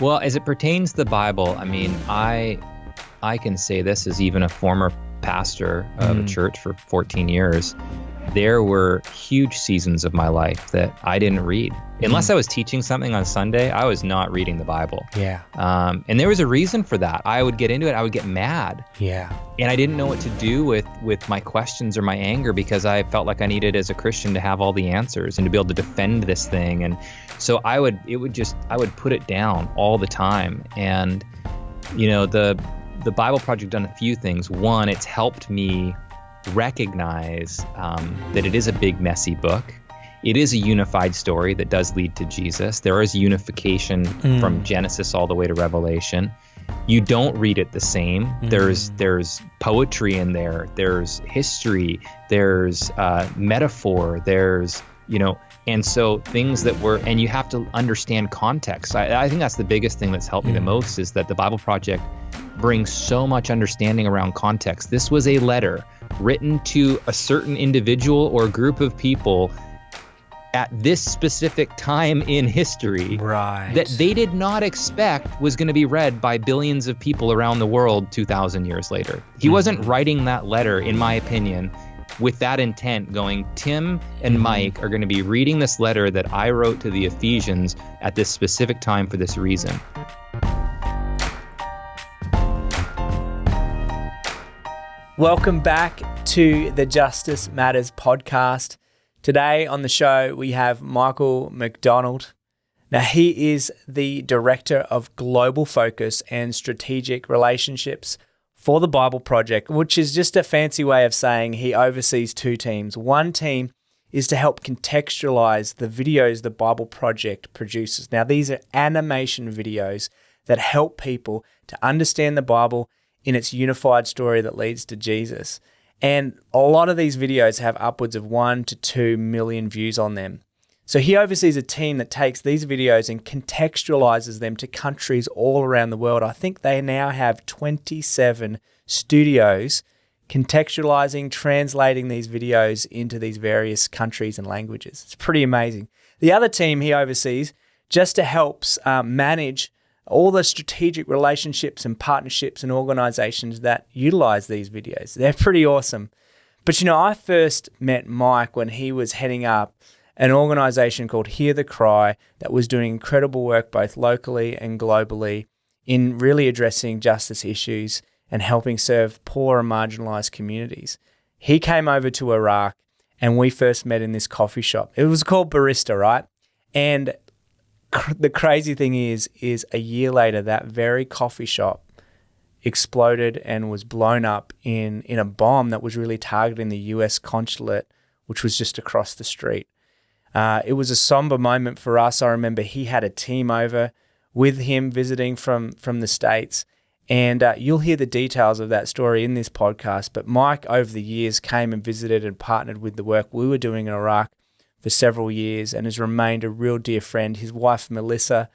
Well, as it pertains to the Bible, I mean, I can say this as even a former pastor of a church for 14 years. There were huge seasons of my life that I didn't read. Unless I was teaching something on Sunday, I was not reading the Bible. Yeah. And there was a reason for that. I would get into it. I would get mad. Yeah. And I didn't know what to do with my questions or my anger, because I felt like I needed, as a Christian, to have all the answers and to be able to defend this thing. And so I would put it down all the time. And, you know, the Bible Project done a few things. One, it's helped me recognize that it is a big, messy book. It is a unified story that does lead to Jesus. There is unification from Genesis all the way to Revelation. You don't read it the same. There's poetry in there. There's history. There's metaphor. There's, you know, and so things that were, and you have to understand context. I think that's the biggest thing that's helped me the most, is that the Bible Project brings so much understanding around context. This was a letter written to a certain individual or group of people at this specific time in history, right, that they did not expect was going to be read by billions of people around the world 2,000 years later. He wasn't writing that letter, in my opinion, with that intent, going, Tim and Mike are going to be reading this letter that I wrote to the Ephesians at this specific time for this reason. Welcome back to the Justice Matters podcast. Today on the show, we have Michael McDonald. Now, he is the Director of Global Focus and Strategic Relationships for the Bible Project, which is just a fancy way of saying he oversees two teams. One team is to help contextualize the videos the Bible Project produces. Now, these are animation videos that help people to understand the Bible in its unified story that leads to Jesus. And a lot of these videos have upwards of 1 to 2 million views on them. So he oversees a team that takes these videos and contextualizes them to countries all around the world. I think they now have 27 studios contextualizing, translating these videos into these various countries and languages. It's pretty amazing. The other team he oversees just to helps manage all the strategic relationships and partnerships and organizations that utilize these videos. They're pretty awesome. But, you know, I first met Mike when he was heading up an organization called Hear the Cry that was doing incredible work both locally and globally in really addressing justice issues and helping serve poor and marginalized communities. He came over to Iraq and we first met in this coffee shop. It was called Barista, right? And the crazy thing is a year later, that very coffee shop exploded and was blown up in a bomb that was really targeting the US consulate, which was just across the street. It was a somber moment for us. I remember he had a team over with him visiting from the States, and you'll hear the details of that story in this podcast. But Mike, over the years, came and visited and partnered with the work we were doing in Iraq for several years and has remained a real dear friend. His wife, Melissa,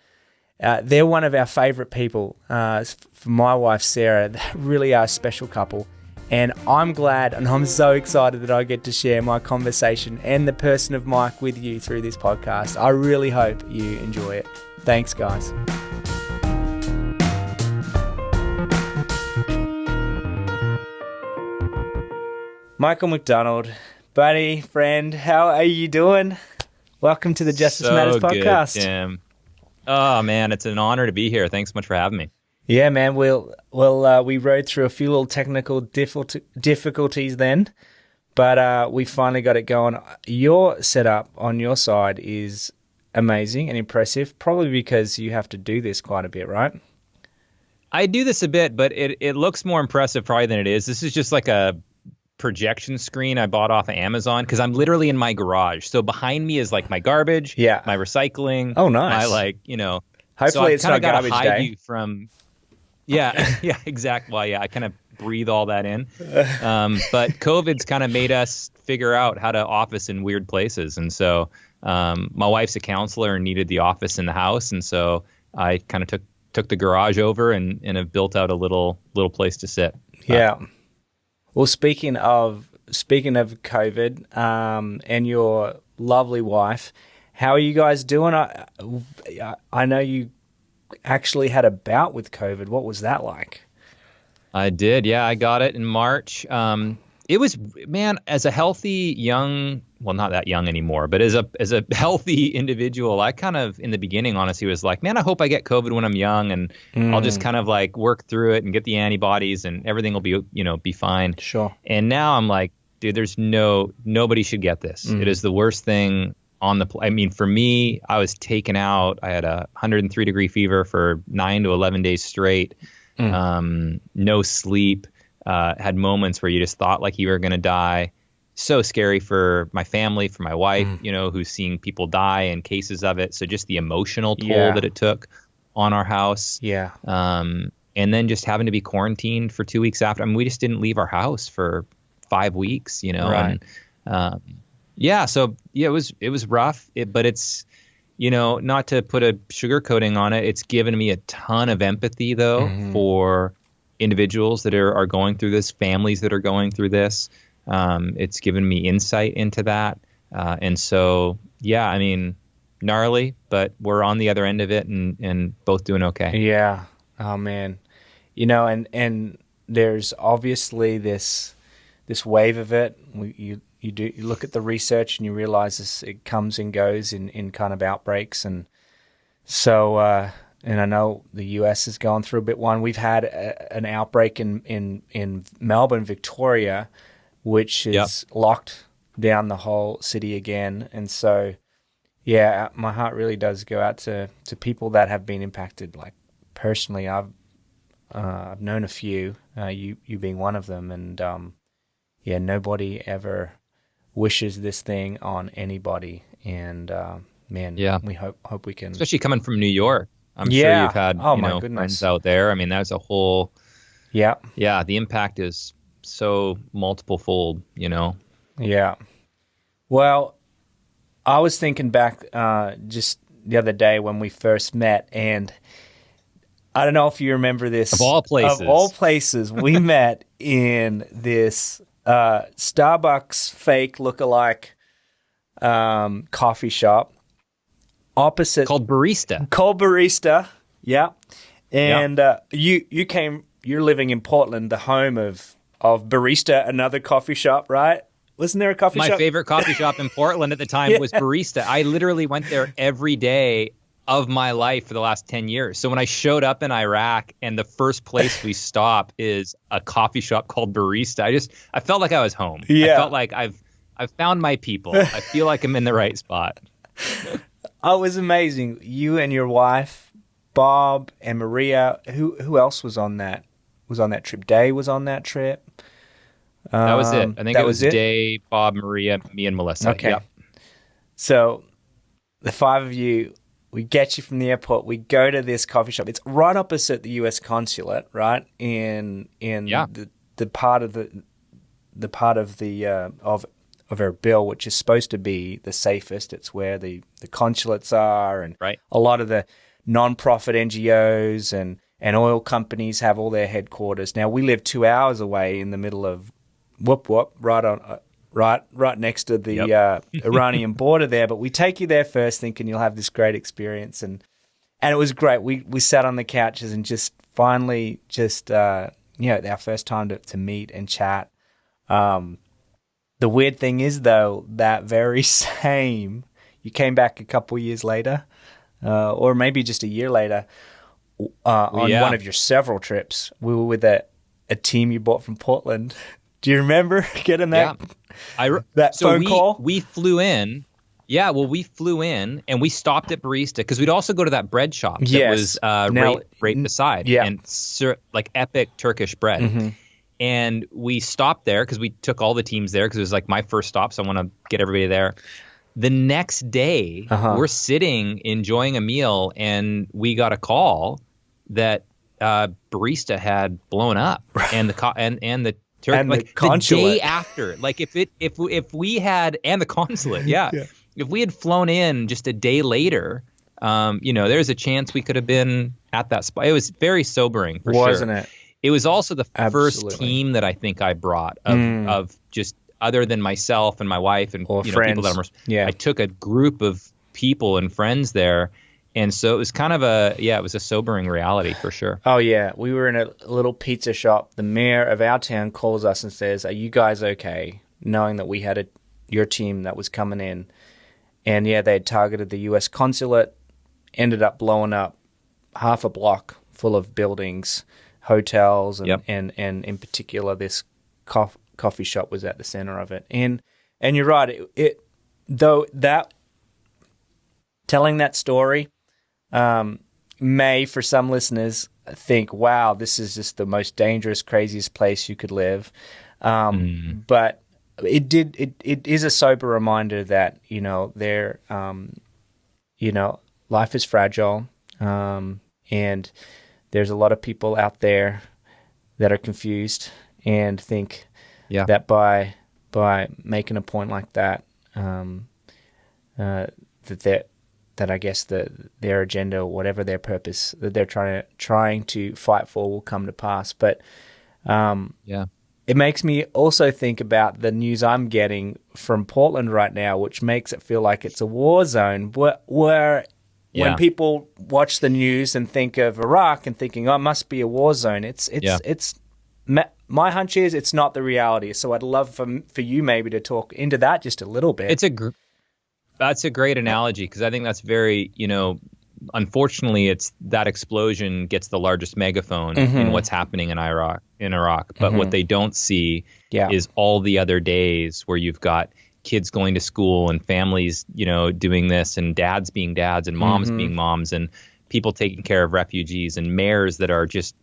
they're one of our favorite people. For my wife, Sarah, they really are a special couple. And I'm glad and I'm so excited that I get to share my conversation and the person of Mike with you through this podcast. I really hope you enjoy it. Thanks, guys. Michael McDonald, buddy, friend, how are you doing? Welcome to the Justice Matters podcast. Good, Tim. Oh man, it's an honor to be here. Thanks so much for having me. Yeah, man. We rode through a few little technical difficulties then, but we finally got it going. Your setup on your side is amazing and impressive, probably because you have to do this quite a bit, right? I do this a bit, but it looks more impressive probably than it is. This is just like a projection screen I bought off of Amazon because I'm literally in my garage. So behind me is like my garbage, my recycling. Oh, nice. My hopefully so it's not garbage hide day. You from, yeah, exactly. Well, yeah, I kind of breathe all that in. But COVID's kind of made us figure out how to office in weird places. And so my wife's a counselor and needed the office in the house. And so I kind of took the garage over and have built out a little place to sit. Yeah. Well, speaking of COVID and your lovely wife, how are you guys doing? I know you actually had a bout with COVID. What was that like? I did. Yeah, I got it in March. It was, man, as a healthy young, well, not that young anymore, but as a healthy individual, I kind of in the beginning honestly was like, man, I hope I get COVID when I'm young, and I'll just kind of like work through it and get the antibodies and everything will be, be fine. Sure. And now I'm like, dude, nobody should get this. It is the worst thing on the I mean, for me, I was taken out. I had a 103-degree fever for 9 to 11 days straight. No sleep. Had moments where you just thought like you were going to die. So scary for my family, for my wife, who's seeing people die and cases of it. So just the emotional toll that it took on our house. Yeah. And then just having to be quarantined for 2 weeks after. I mean, we just didn't leave our house for 5 weeks, Right. And, it was rough, but it's, not to put a sugar coating on it. It's given me a ton of empathy though, for individuals that are going through this, families that are going through this. It's given me insight into that. And so, yeah, I mean, gnarly, but we're on the other end of it and both doing okay. Yeah. Oh man. And there's obviously this wave of it. You look at the research and you realize it comes and goes in kind of outbreaks. And so, and I know the US has gone through a bit one. We've had an outbreak in Melbourne, Victoria, which is locked down the whole city again. And so, yeah, my heart really does go out to people that have been impacted. Like personally, I've known a few, you being one of them. And nobody ever wishes this thing on anybody. And we hope we can. Especially coming from New York. I'm sure you've had friends out there. I mean, that's a whole. Yeah. Yeah. The impact is so multiple fold, Yeah. Well, I was thinking back just the other day when we first met, and I don't know if you remember this. Of all places, we met in this Starbucks fake lookalike coffee shop. Opposite called Barista. Yeah. And you're living in Portland, the home of Barista, another coffee shop, right? Wasn't there a coffee shop? My favorite coffee shop in Portland at the time was Barista. I literally went there every day of my life for the last 10 years. So when I showed up in Iraq and the first place we stop is a coffee shop called Barista, I felt like I was home. I felt like I've found my people. I feel like I'm in the right spot. Oh, it was amazing. You and your wife, Bob and Maria. Who else was on that? Was on that trip? Day was on that trip. That was it. I think it was Day, Bob, Maria, me, and Melissa. Okay. Yep. So the five of you, we get you from the airport. We go to this coffee shop. It's right opposite the U.S. Consulate, right? In the part of our bill, which is supposed to be the safest. It's where the consulates are, and a lot of the non-profit NGOs and oil companies have all their headquarters. Now, we live 2 hours away in the middle of right next to the Iranian border there, but we take you there first thinking you'll have this great experience, and it was great. We sat on the couches and just finally our first time to meet and chat. The weird thing is, though, that very same, you came back a couple years later, or maybe just a year later, on one of your several trips. We were with a team you bought from Portland. Do you remember getting that phone call? We flew in. Yeah, well, we flew in and we stopped at Barista because we'd also go to that bread shop that was right beside. Yeah. And like epic Turkish bread. Mm-hmm. And we stopped there because we took all the teams there because it was like my first stop, so I want to get everybody there. The next day, we're sitting enjoying a meal, and we got a call that Barista had blown up, and the consulate. The day after, like if we had, and the consulate, if we had flown in just a day later, there's a chance we could have been at that spot. It was very sobering, for sure. Wasn't it? It was also the first team that I think I brought of just other than myself and my wife and friends. People that I took a group of people and friends there, And so it was kind of it was a sobering reality for sure. Oh, yeah. We were in a little pizza shop. The mayor of our town calls us and says, "Are you guys okay?" Knowing that we had your team that was coming in. And yeah, they had targeted the U.S. consulate, ended up blowing up half a block full of buildings, hotels, and in particular, this coffee shop was at the center of it. And you're right. Though that telling that story may, for some listeners, think, "Wow, this is just the most dangerous, craziest place you could live." But it is a sober reminder that life is fragile, and there's a lot of people out there that are confused and think that by making a point like that, that I guess their agenda, or whatever their purpose that they're trying to fight for, will come to pass. But it makes me also think about the news I'm getting from Portland right now, which makes it feel like it's a war zone. Where when people watch the news and think of Iraq and thinking, "Oh, it must be a war zone," my hunch is it's not the reality. So I'd love for you maybe to talk into that just a little bit. That's a great analogy, because I think that's very, unfortunately, it's that explosion gets the largest megaphone in what's happening in Iraq. But what they don't see is all the other days where you've got kids going to school and families, doing this, and dads being dads and moms being moms, and people taking care of refugees, and mayors that are just,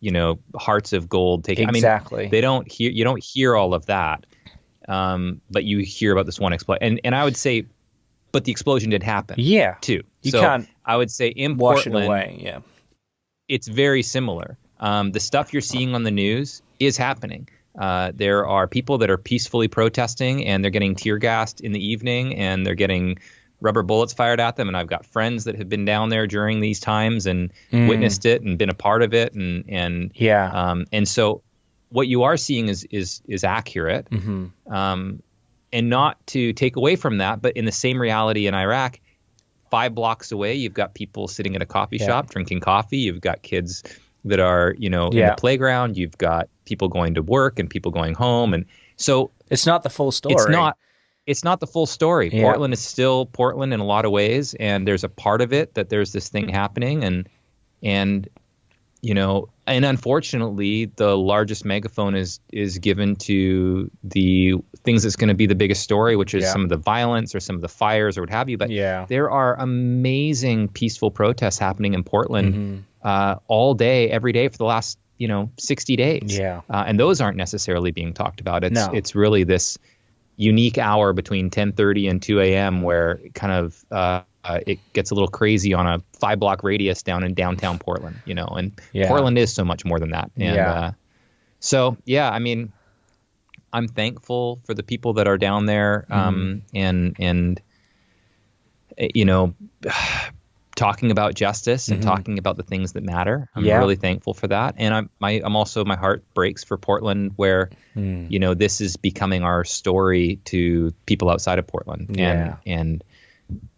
hearts of gold. Exactly. You don't hear all of that, but you hear about this one explosion. And I would say, but the explosion did happen. Yeah. Too. You can't I would say in wash Portland, it away. Yeah. It's very similar. The stuff you're seeing on the news is happening. There are people that are peacefully protesting, and they're getting tear gassed in the evening, and they're getting rubber bullets fired at them. And I've got friends that have been down there during these times and witnessed it and been a part of it. And so what you are seeing is accurate. And not to take away from that, but in the same reality in Iraq, 5 blocks away, you've got people sitting at a coffee shop drinking coffee. You've got kids that are, in the playground. You've got people going to work and people going home. And so it's not the full story. It's not the full story. Yeah. Portland is still Portland in a lot of ways. And there's a part of it that there's this thing happening. And unfortunately, the largest megaphone is given to the things that's going to be the biggest story, which is some of the violence or some of the fires or what have you. But there are amazing peaceful protests happening in Portland all day, every day for the last 60 days. Yeah. And those aren't necessarily being talked about. It's really this unique hour between 10:30 and 2 a.m. where kind of it gets a little crazy on a 5-block radius down in downtown Portland, and Portland is so much more than that. And I'm thankful for the people that are down there, and talking about justice and talking about the things that matter. I'm really thankful for that. And I'm also, my heart breaks for Portland, where, this is becoming our story to people outside of Portland. And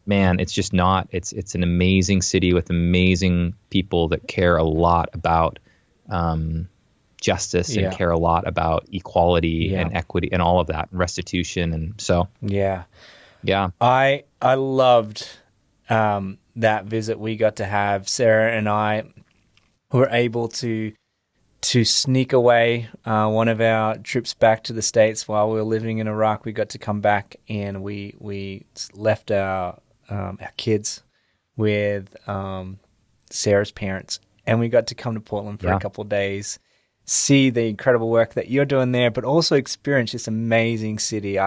man, it's just not, it's an amazing city with amazing people that care a lot about, justice and care a lot about equality and equity and all of that, and restitution. And so, I loved, that visit we got to have. Sarah and I were able to sneak away one of our trips back to the States while we were living in Iraq. We got to come back, and we left our kids with Sarah's parents, and we got to come to Portland for a couple of days, see the incredible work that you're doing there, but also experience this amazing city.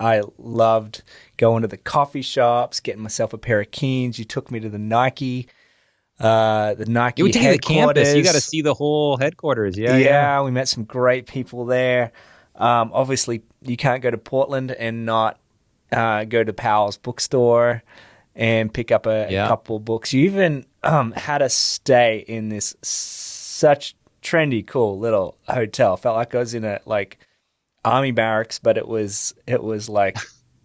I loved going to the coffee shops, getting myself a pair of Keens. You took me to the Nike headquarters. You take the campus. You got to see the whole headquarters. Yeah. We met some great people there. Obviously, you can't go to Portland and not go to Powell's bookstore and pick up a couple of books. You even had us stay in this such trendy, cool little hotel. Felt like I was in a army barracks, but it was like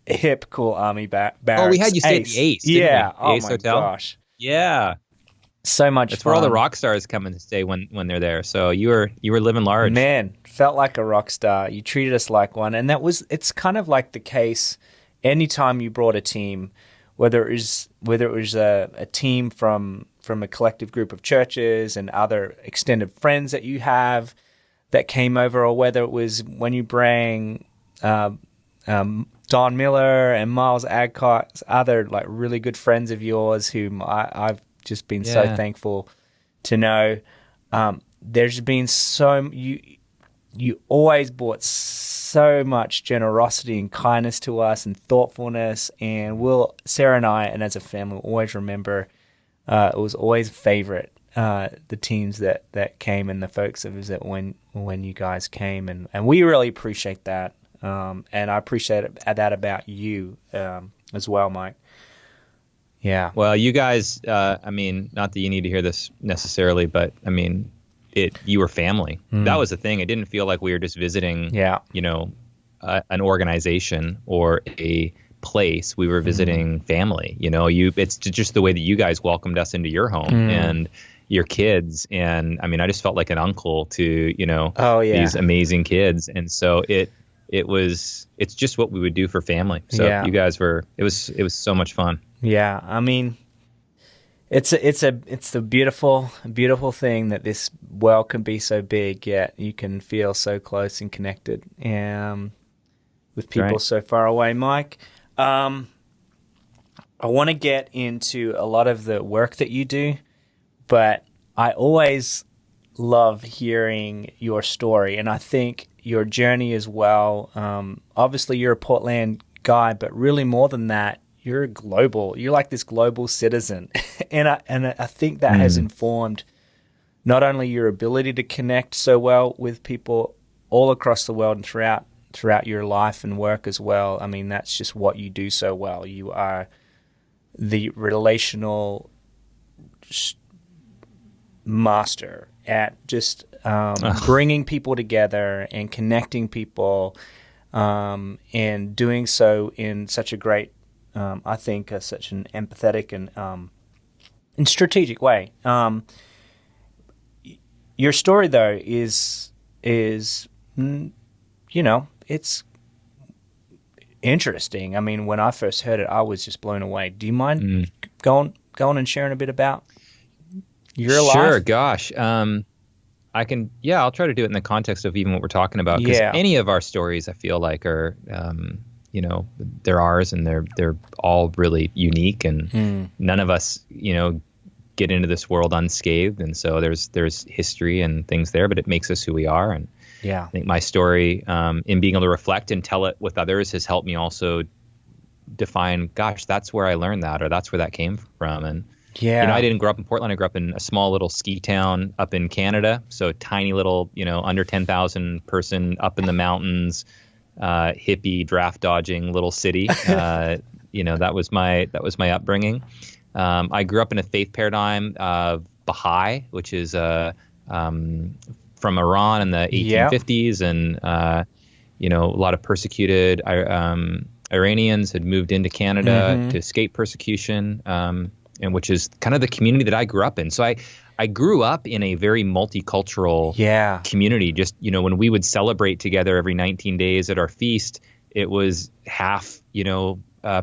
hip, cool army barracks. Oh, we had you stay at the Ace. Yeah. The Ace my Hotel. gosh. Yeah. So much That's fun. where all the rock stars come in to stay when they're there. So you were living large. Man, felt like a rock star. You treated us like one. And it's kind of like the case anytime you brought a team, whether it was a team from a collective group of churches and other extended friends that you have that came over, or whether it was when you bring Don Miller and Miles Adcock, other like really good friends of yours whom I've just been so thankful to know. There's been you always brought so much generosity and kindness to us and thoughtfulness, and Sarah and I, and as a family, will always remember it was always a favorite, the teams that came and the folks that visit when you guys came, and we really appreciate that, and I appreciate that about you as well, Mike. Yeah. Well, you guys, I mean, not that you need to hear this necessarily, but I mean, you were family. That was the thing. It didn't feel like we were just visiting, an organization or a place. We were visiting family. It's just the way that you guys welcomed us into your home and your kids. And I mean, I just felt like an uncle to, these amazing kids. And so it's just what we would do for family. So you guys it was so much fun. Yeah. I mean, it's the beautiful thing that this world can be so big, yet you can feel so close and connected with people so far away. Mike, I want to get into a lot of the work that you do, but I always love hearing your story, and I think your journey as well. Obviously, you're a Portland guy, but really more than that, you're global. You're like this global citizen, and I think that has informed not only your ability to connect so well with people all across the world and throughout your life and work as well. I mean, that's just what you do so well. You are the relational master at just bringing people together and connecting people, and doing so in such a great, I think, such an empathetic and strategic way. Your story, though, is it's interesting. I mean, when I first heard it, I was just blown away. Do you mind going and sharing a bit about your life? Sure, gosh. I can, I'll try to do it in the context of even what we're talking about. Because any of our stories, I feel like, are, they're ours, and they're all really unique, and none of us, get into this world unscathed. And so there's history and things there, but it makes us who we are. And I think my story, in being able to reflect and tell it with others, has helped me also define, gosh, that's where I learned that, or that's where that came from. And I didn't grow up in Portland. I grew up in a small little ski town up in Canada. So a tiny little, under 10,000 person up in the mountains, hippie draft dodging little city. That was my upbringing. I grew up in a faith paradigm of Baha'i, which is from Iran in the 1850s, and a lot of persecuted Iranians had moved into Canada to escape persecution, and which is kind of the community that I grew up in. So I grew up in a very multicultural community. Just, when we would celebrate together every 19 days at our feast, it was half,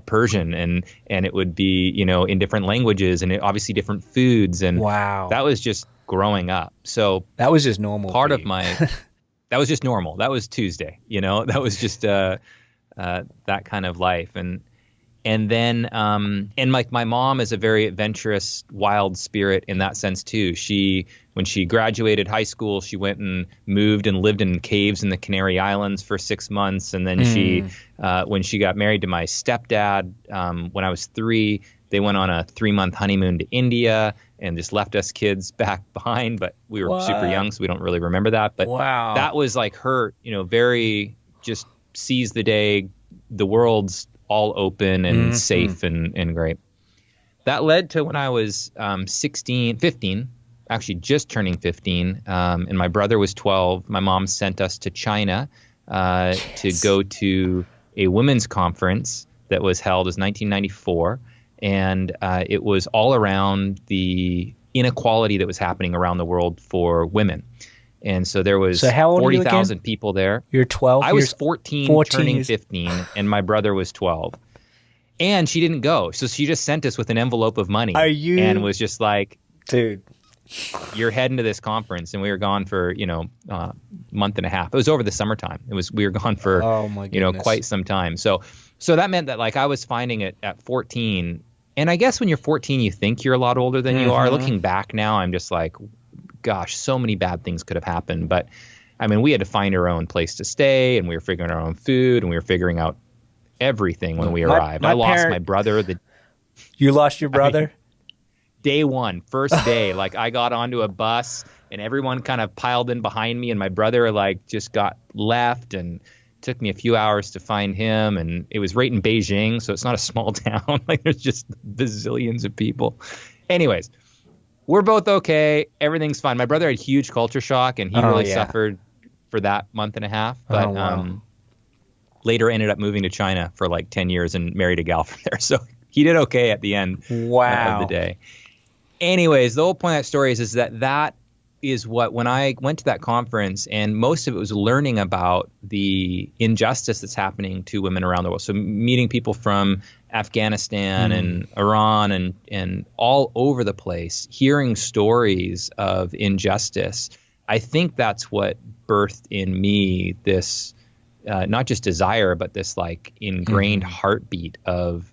Persian, and it would be, in different languages, and obviously different foods. And that was just growing up. So that was just normal. Part of that was just normal. That was Tuesday, that was just that kind of life. And then, and like my mom is a very adventurous, wild spirit in that sense too. When she graduated high school, she went and moved and lived in caves in the Canary Islands for 6 months. And then when she got married to my stepdad, when I was 3, they went on a 3-month honeymoon to India and just left us kids back behind. But we were super young, so we don't really remember that. But that was like her, very just sees the day, the world's all open and safe and great. That led to when I was 15, actually just turning 15, and my brother was 12. My mom sent us to China to go to a women's conference that was held as 1994. And it was all around the inequality that was happening around the world for women. And so there was So how old are you 40,000 again? people there. You're 12? I was 14 turning is- 15, and my brother was 12. And she didn't go. So she just sent us with an envelope of money. Are you- And was just like, Dude. you're heading to this conference. And we were gone for, month and a half. It was over the summertime. We were gone for, Oh my goodness. quite some time. So that meant that like I was finding it at 14. And I guess when you're 14, you think you're a lot older than you are. Looking back now, I'm just like, gosh, so many bad things could have happened. But I mean, we had to find our own place to stay, and we were figuring our own food, and we were figuring out everything when we arrived. I lost my brother. You lost your brother? Day one, first day, like I got onto a bus and everyone kind of piled in behind me, and my brother like just got left, and took me a few hours to find him. And it was right in Beijing, so it's not a small town. Like there's just bazillions of people. Anyways, we're both okay. Everything's fine. My brother had huge culture shock, and he really suffered for that month and a half. But later ended up moving to China for like 10 years and married a gal from there. So he did okay at the end of the day. Anyways, the whole point of that story is that is what, when I went to that conference, and most of it was learning about the injustice that's happening to women around the world. So meeting people from Afghanistan and Iran and all over the place, hearing stories of injustice. I think that's what birthed in me this, not just desire, but this like ingrained heartbeat of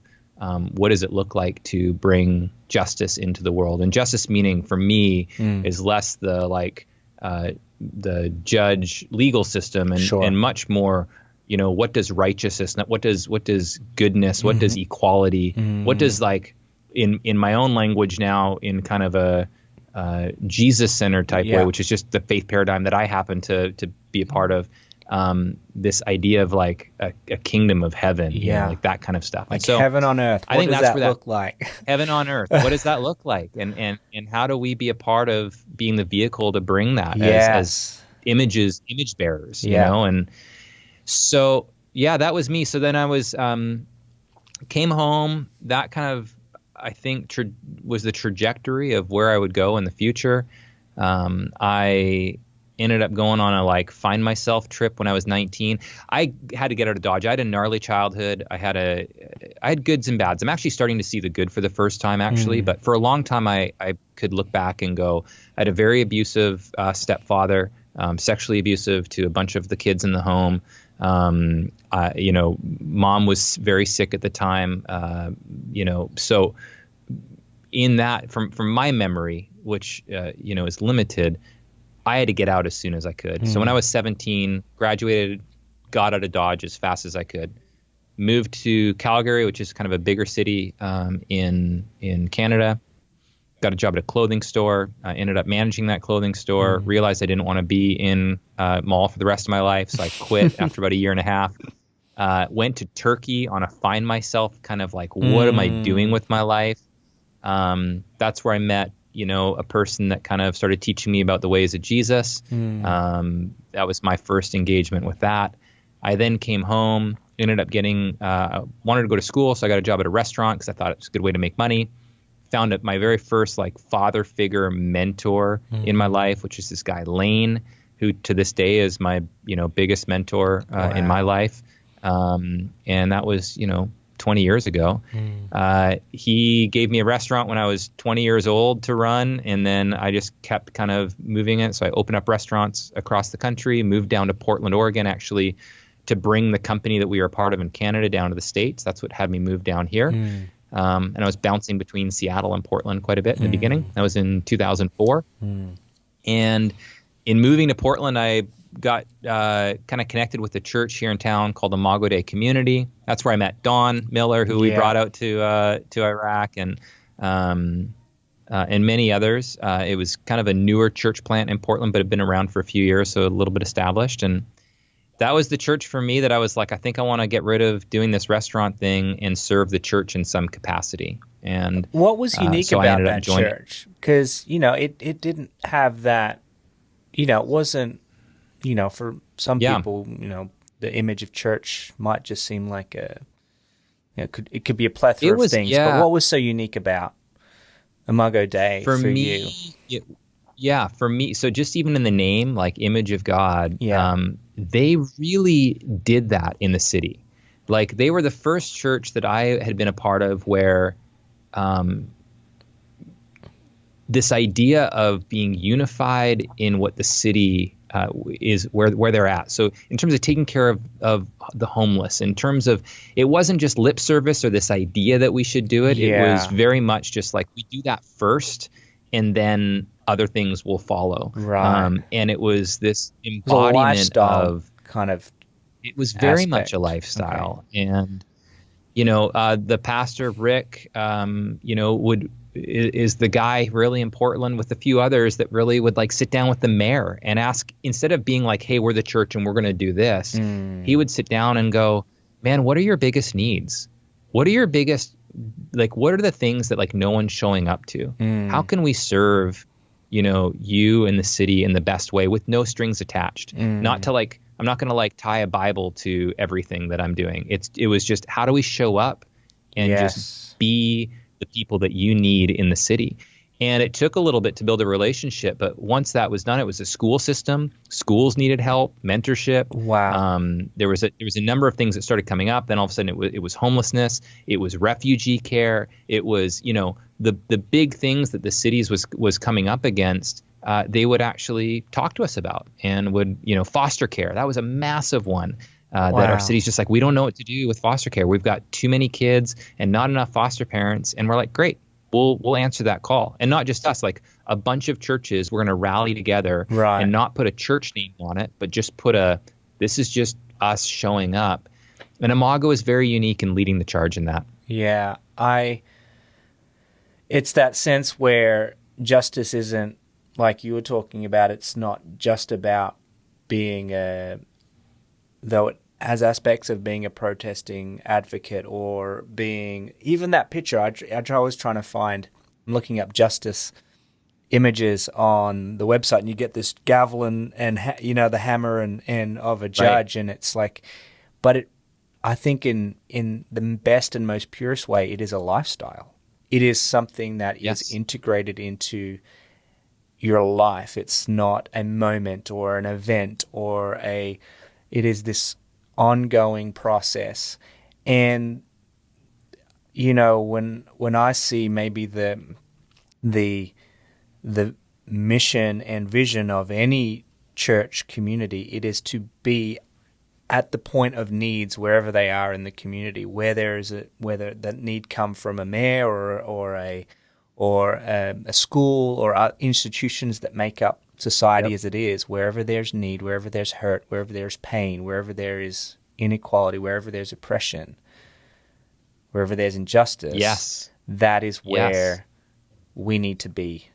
what does it look like to bring justice into the world? And justice meaning for me is less the like the judge legal system and much more, what does righteousness, what does goodness, what does equality, what does like in my own language now in kind of a Jesus-centered type way, which is just the faith paradigm that I happen to be a part of. This idea of like a kingdom of heaven, like that kind of stuff. Like so, heaven on earth. What does that look like? Heaven on earth. What does that look like? And how do we be a part of being the vehicle to bring that as image bearers, you know? And so, that was me. So then I was, came home. That kind of, I think was the trajectory of where I would go in the future. I ended up going on a like find myself trip when I was 19. I had to get out of Dodge. I had a gnarly childhood. I had goods and bads. I'm actually starting to see the good for the first time actually, but for a long time I could look back and go, I had a very abusive stepfather, sexually abusive to a bunch of the kids in the home. Mom was very sick at the time. So in that, from my memory, which is limited, I had to get out as soon as I could. So when I was 17, graduated, got out of Dodge as fast as I could, moved to Calgary, which is kind of a bigger city in Canada, got a job at a clothing store, ended up managing that clothing store, realized I didn't want to be in a mall for the rest of my life, so I quit after about a year and a half. Went to Turkey on a find myself kind of like, what am I doing with my life? That's where I met a person that kind of started teaching me about the ways of Jesus. That was my first engagement with that. I then came home, ended up wanted to go to school, so I got a job at a restaurant because I thought it was a good way to make money. Found my very first like father figure mentor in my life, which is this guy Lane, who to this day is my biggest mentor in my life. And that was 20 years ago. He gave me a restaurant when I was 20 years old to run, and then I just kept kind of moving it. So I opened up restaurants across the country, moved down to Portland, Oregon, actually, to bring the company that we were a part of in Canada down to the States. That's what had me move down here. And I was bouncing between Seattle and Portland quite a bit in the beginning. That was in 2004. And in moving to Portland, I got kind of connected with a church here in town called the Mago Day Community. That's where I met Don Miller, who we brought out to Iraq, and many others. It was kind of a newer church plant in Portland, but had been around for a few years, so a little bit established. And that was the church for me that I was like, I think I want to get rid of doing this restaurant thing and serve the church in some capacity. And what was unique about that church? Because it didn't have that. It wasn't. For some people, the image of church might just seem like It could be a plethora of things. Yeah. But what was so unique about Imago Dei for you? For me, so just even in the name, like Image of God, they really did that in the city. Like they were the first church that I had been a part of where this idea of being unified in what the city is, where they're at. So in terms of taking care of the homeless, in terms of, it wasn't just lip service or this idea that we should do it. It was very much just like, we do that first and then other things will follow. Right. And it was this embodiment of kind of, it was very much a lifestyle. Okay. And, the pastor, Rick, is the guy really in Portland with a few others that really would like sit down with the mayor and ask, instead of being like, hey, we're the church and we're going to do this, he would sit down and go, man, what are your biggest needs? What are your biggest, like, what are the things that like no one's showing up to? How can we serve, you and the city in the best way with no strings attached? Not to like, I'm not going to like tie a Bible to everything that I'm doing. It was just, how do we show up and just be the people that you need in the city? And it took a little bit to build a relationship, but once that was done, it was a school system. Schools needed help, mentorship. Wow. There was a number of things that started coming up. Then all of a sudden it was homelessness. It was refugee care. It was, the big things that the cities was coming up against. They would actually talk to us about, and would, foster care. That was a massive one. That our city's just like, we don't know what to do with foster care. We've got too many kids and not enough foster parents. And we're like, great, we'll answer that call. And not just us, like a bunch of churches, we're going to rally together and not put a church name on it, but just put this is just us showing up. And Imago is very unique in leading the charge in that. Yeah. It's that sense where justice isn't, like you were talking about, it's not just about being though it has aspects of being a protesting advocate, or being even that picture. I was trying to find, I'm looking up justice images on the website, and you get this gavel and the hammer and of a judge, and it's like, but I think in the best and most purest way, it is a lifestyle. It is something that is integrated into your life. It's not a moment or an event it is this ongoing process. And, when I see maybe the mission and vision of any church community, it is to be at the point of needs wherever they are in the community, whether that need come from a mayor or a school or institutions that make up society as it is, wherever there's need, wherever there's hurt, wherever there's pain, wherever there is inequality, wherever there's oppression, wherever there's injustice, that is where we need to be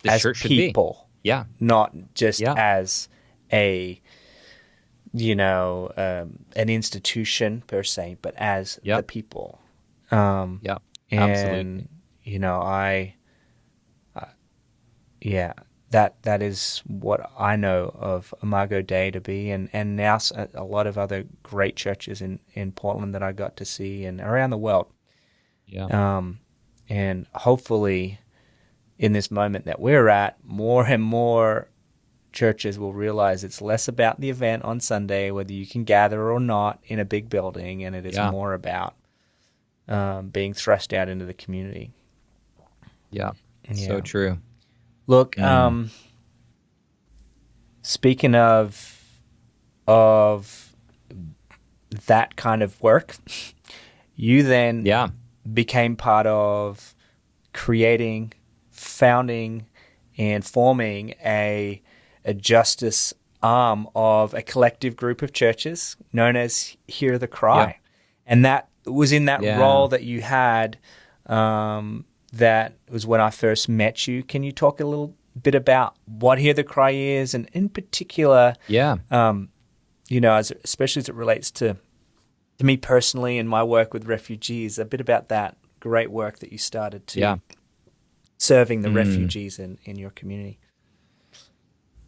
as people. Not just as an institution per se, but as the people. Absolutely. That is what I know of Imago Dei to be, and now a lot of other great churches in Portland that I got to see and around the world. And hopefully in this moment that we're at, more and more churches will realize it's less about the event on Sunday, whether you can gather or not in a big building, and it is more about being thrust out into the community. So true. Look, speaking of that kind of work, you then became part of creating, founding, and forming a justice arm of a collective group of churches known as Hear the Cry. And that was in that role that you had. That was when I first met you. Can you talk a little bit about what Hear the Cry is, and in particular, especially as it relates to me personally and my work with refugees, a bit about that great work that you started to serving the refugees in your community.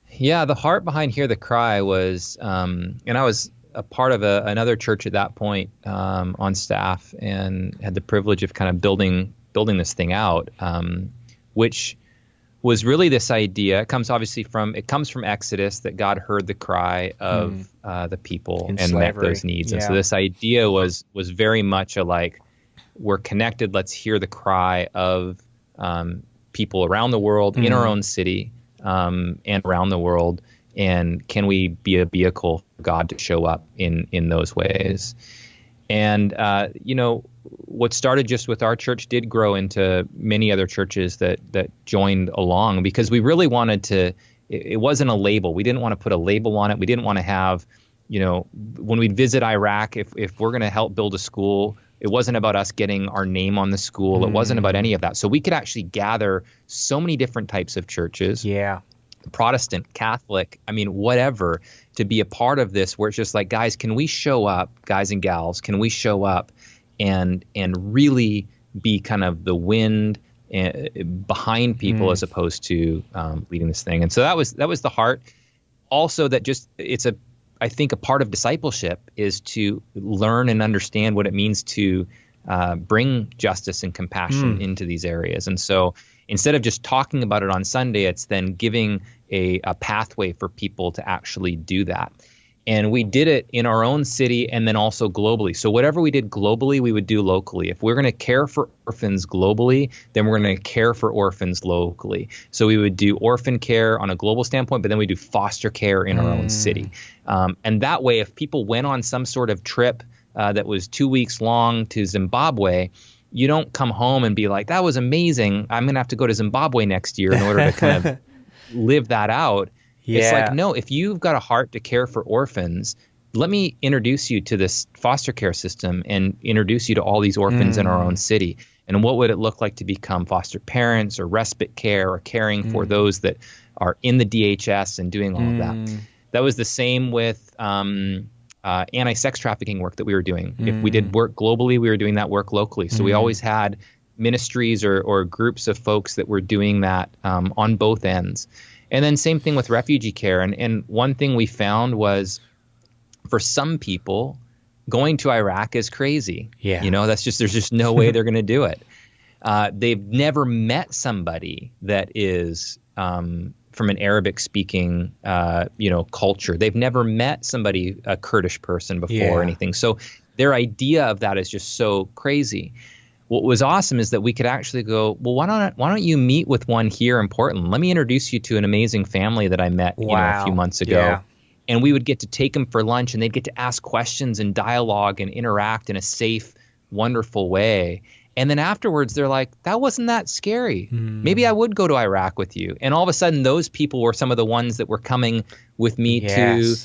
Yeah, the heart behind Hear the Cry was, and I was a part of another church at that point on staff, and had the privilege of kind of building this thing out, which was really this idea. It comes from Exodus, that God heard the cry of the people In and slavery. met those needs. Yeah. And so this idea was very much a like, we're connected. Let's hear the cry of people around the world, in our own city, and around the world. And can we be a vehicle for God to show up in those ways? And, what started just with our church did grow into many other churches that joined along, because we really wanted to, it wasn't a label. We didn't want to put a label on it. We didn't want to have, when we'd visit Iraq, if we're going to help build a school, it wasn't about us getting our name on the school. It wasn't about any of that. So we could actually gather so many different types of churches. Yeah. Protestant, Catholic, whatever, to be a part of this, where it's just like, guys, can we show up, guys and gals, can we show up and really be kind of the wind behind people as opposed to leading this thing? And so that was the heart. Also, that just, I think a part of discipleship is to learn and understand what it means to bring justice and compassion into these areas. And so instead of just talking about it on Sunday, it's then giving a pathway for people to actually do that. And we did it in our own city and then also globally. So whatever we did globally, we would do locally. If we're going to care for orphans globally, then we're going to care for orphans locally. So we would do orphan care on a global standpoint, but then we do foster care in our own city. And that way, if people went on some sort of trip that was 2 weeks long to Zimbabwe, you don't come home and be like, that was amazing, I'm going to have to go to Zimbabwe next year in order to kind of live that out. Yeah. It's like, no, if you've got a heart to care for orphans, let me introduce you to this foster care system and introduce you to all these orphans in our own city. And what would it look like to become foster parents or respite care or caring for those that are in the DHS and doing all of that. That was the same with anti-sex trafficking work that we were doing. If we did work globally, we were doing that work locally. So we always had ministries or groups of folks that were doing that on both ends. And then same thing with refugee care. And one thing we found was, for some people, going to Iraq is crazy. Yeah. There's just no way they're going to do it. They've never met somebody that is from an Arabic-speaking, culture. They've never met somebody, a Kurdish person before or anything. So their idea of that is just so crazy. What was awesome is that we could actually go, well, why don't you meet with one here in Portland? Let me introduce you to an amazing family that I met a few months ago. Yeah. And we would get to take them for lunch, and they'd get to ask questions and dialogue and interact in a safe, wonderful way. And then afterwards, they're like, that wasn't that scary. Maybe I would go to Iraq with you. And all of a sudden, those people were some of the ones that were coming with me to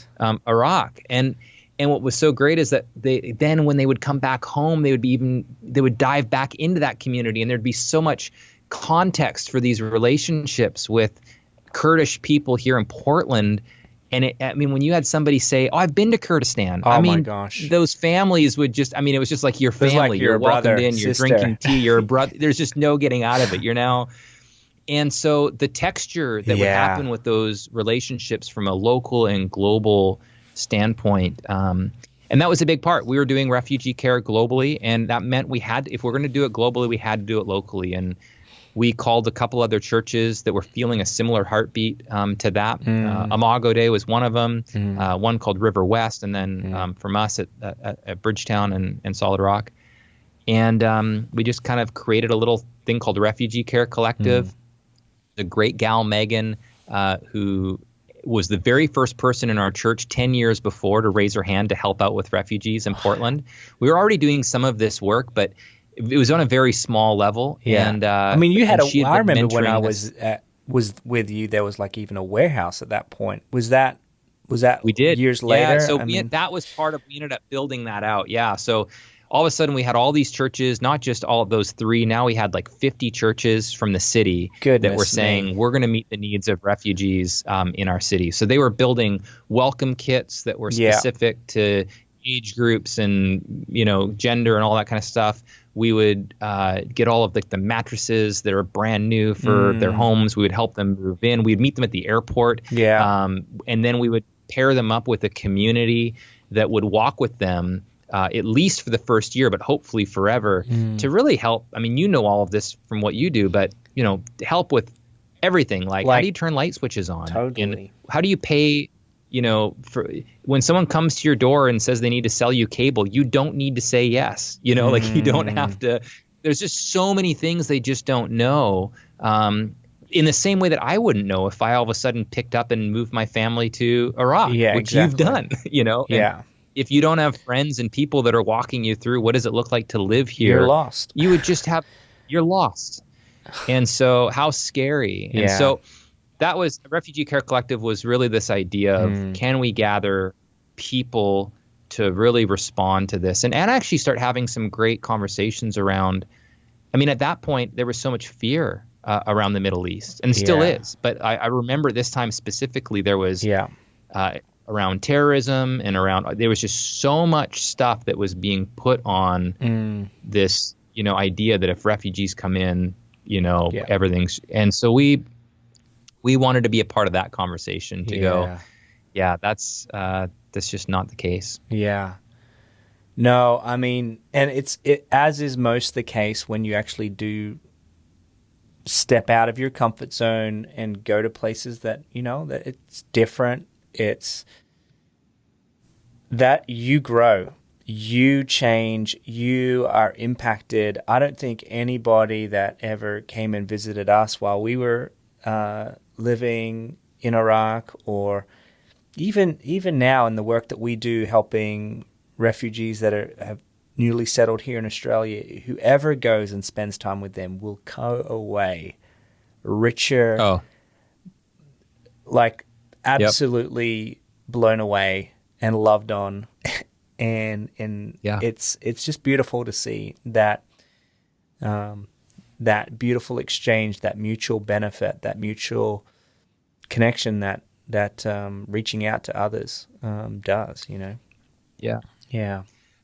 Iraq. And what was so great is that then when they would come back home, they would dive back into that community, and there'd be so much context for these relationships with Kurdish people here in Portland. And when you had somebody say, "Oh, I've been to Kurdistan," my gosh, those families would just, it was just like your family. Like you're welcomed in, you're sister. drinking tea, you're a brother. There's just no getting out of it. And so the texture that would happen with those relationships from a local and global standpoint, and that was a big part. We were doing refugee care globally, and that meant if we're going to do it globally, we had to do it locally. And we called a couple other churches that were feeling a similar heartbeat to that. Imago Dei was one of them, one called River West, and then from us at Bridgetown and Solid Rock. And we just kind of created a little thing called the Refugee Care Collective. The great gal, Megan, who was the very first person in our church 10 years before to raise her hand to help out with refugees in Portland. We were already doing some of this work, but it was on a very small level. Yeah. And you had I remember when I was with you, there was like even a warehouse at that point. Was that we did years later? Yeah, so that was part of, we ended up building that out. Yeah. So all of a sudden we had all these churches, not just all of those three. Now we had like 50 churches from the city that were saying, we're going to meet the needs of refugees in our city. So they were building welcome kits that were specific to age groups and, gender and all that kind of stuff. We would get all of the mattresses that are brand new for their homes. We would help them move in. We'd meet them at the airport. And then we would pair them up with a community that would walk with them at least for the first year, but hopefully forever, to really help. I mean, you know all of this from what you do, but help with everything. Like how do you turn light switches on? Totally. And how do you pay? For when someone comes to your door and says they need to sell you cable, you don't need to say yes. Like you don't have to. There's just so many things they just don't know. In the same way that I wouldn't know if I all of a sudden picked up and moved my family to Iraq, which you've done. And if you don't have friends and people that are walking you through what does it look like to live here, you're lost. You would just you're lost. And so how scary. And so that was Refugee Care Collective was really this idea of can we gather people to really respond to this and actually start having some great conversations around. I mean, at that point, there was so much fear around the Middle East and still is. But I remember this time specifically, there was around terrorism and there was just so much stuff that was being put on this, idea that if refugees come in, everything's. And so we wanted to be a part of that conversation to go, that's just not the case. Yeah. No, I mean, and it as is most the case when you actually do step out of your comfort zone and go to places that, that it's different. It's that you grow, you change, you are impacted. I don't think anybody that ever came and visited us while we were living in Iraq, or even now in the work that we do helping refugees that have newly settled here in Australia, whoever goes and spends time with them will go away richer, absolutely blown away and loved on. and it's just beautiful to see that that beautiful exchange, that mutual benefit, that mutual connection that reaching out to others does,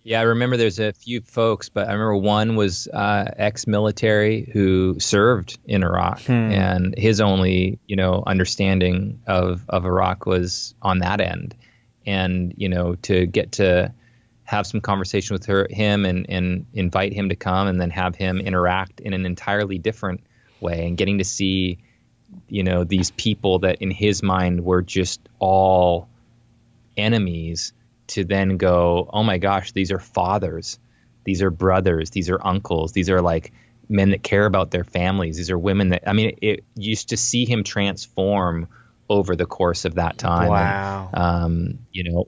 Yeah, I remember there's a few folks, but I remember one was ex-military who served in Iraq, and his only, understanding of Iraq was on that end. And, to get to have some conversation with him and invite him to come and then have him interact in an entirely different way and getting to see, these people that in his mind were just all enemies, to then go, oh my gosh, these are fathers, these are brothers, these are uncles, these are like men that care about their families, these are women that, it used to see him transform over the course of that time. Wow. And,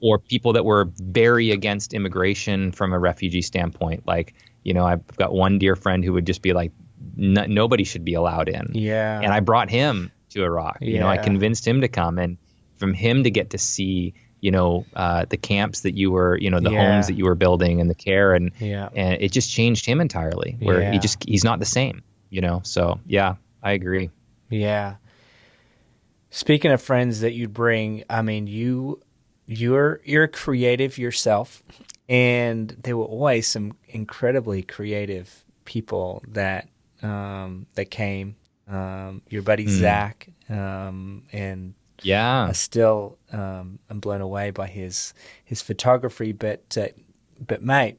or people that were very against immigration from a refugee standpoint. Like, I've got one dear friend who would just be like, nobody should be allowed in. Yeah. And I brought him to Iraq. I convinced him to come, and from him to get to see, the camps that you were, the homes that you were building and the care, and it just changed him entirely, where he's not the same, So yeah, I agree. Yeah. Speaking of friends that you bring, I mean, you're creative yourself, and there were always some incredibly creative people that came. Your buddy Zach, and I still am blown away by his photography. But mate,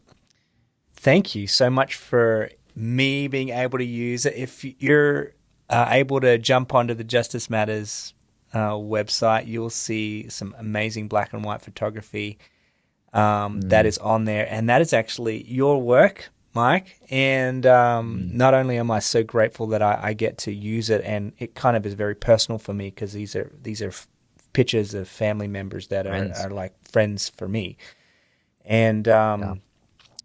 thank you so much for me being able to use it. If you're able to jump onto the Justice Matters website, you'll see some amazing black and white photography that is on there, and that is actually your work, Mike. And not only am I so grateful that I get to use it, and it kind of is very personal for me because these are pictures of family members that are like friends for me, and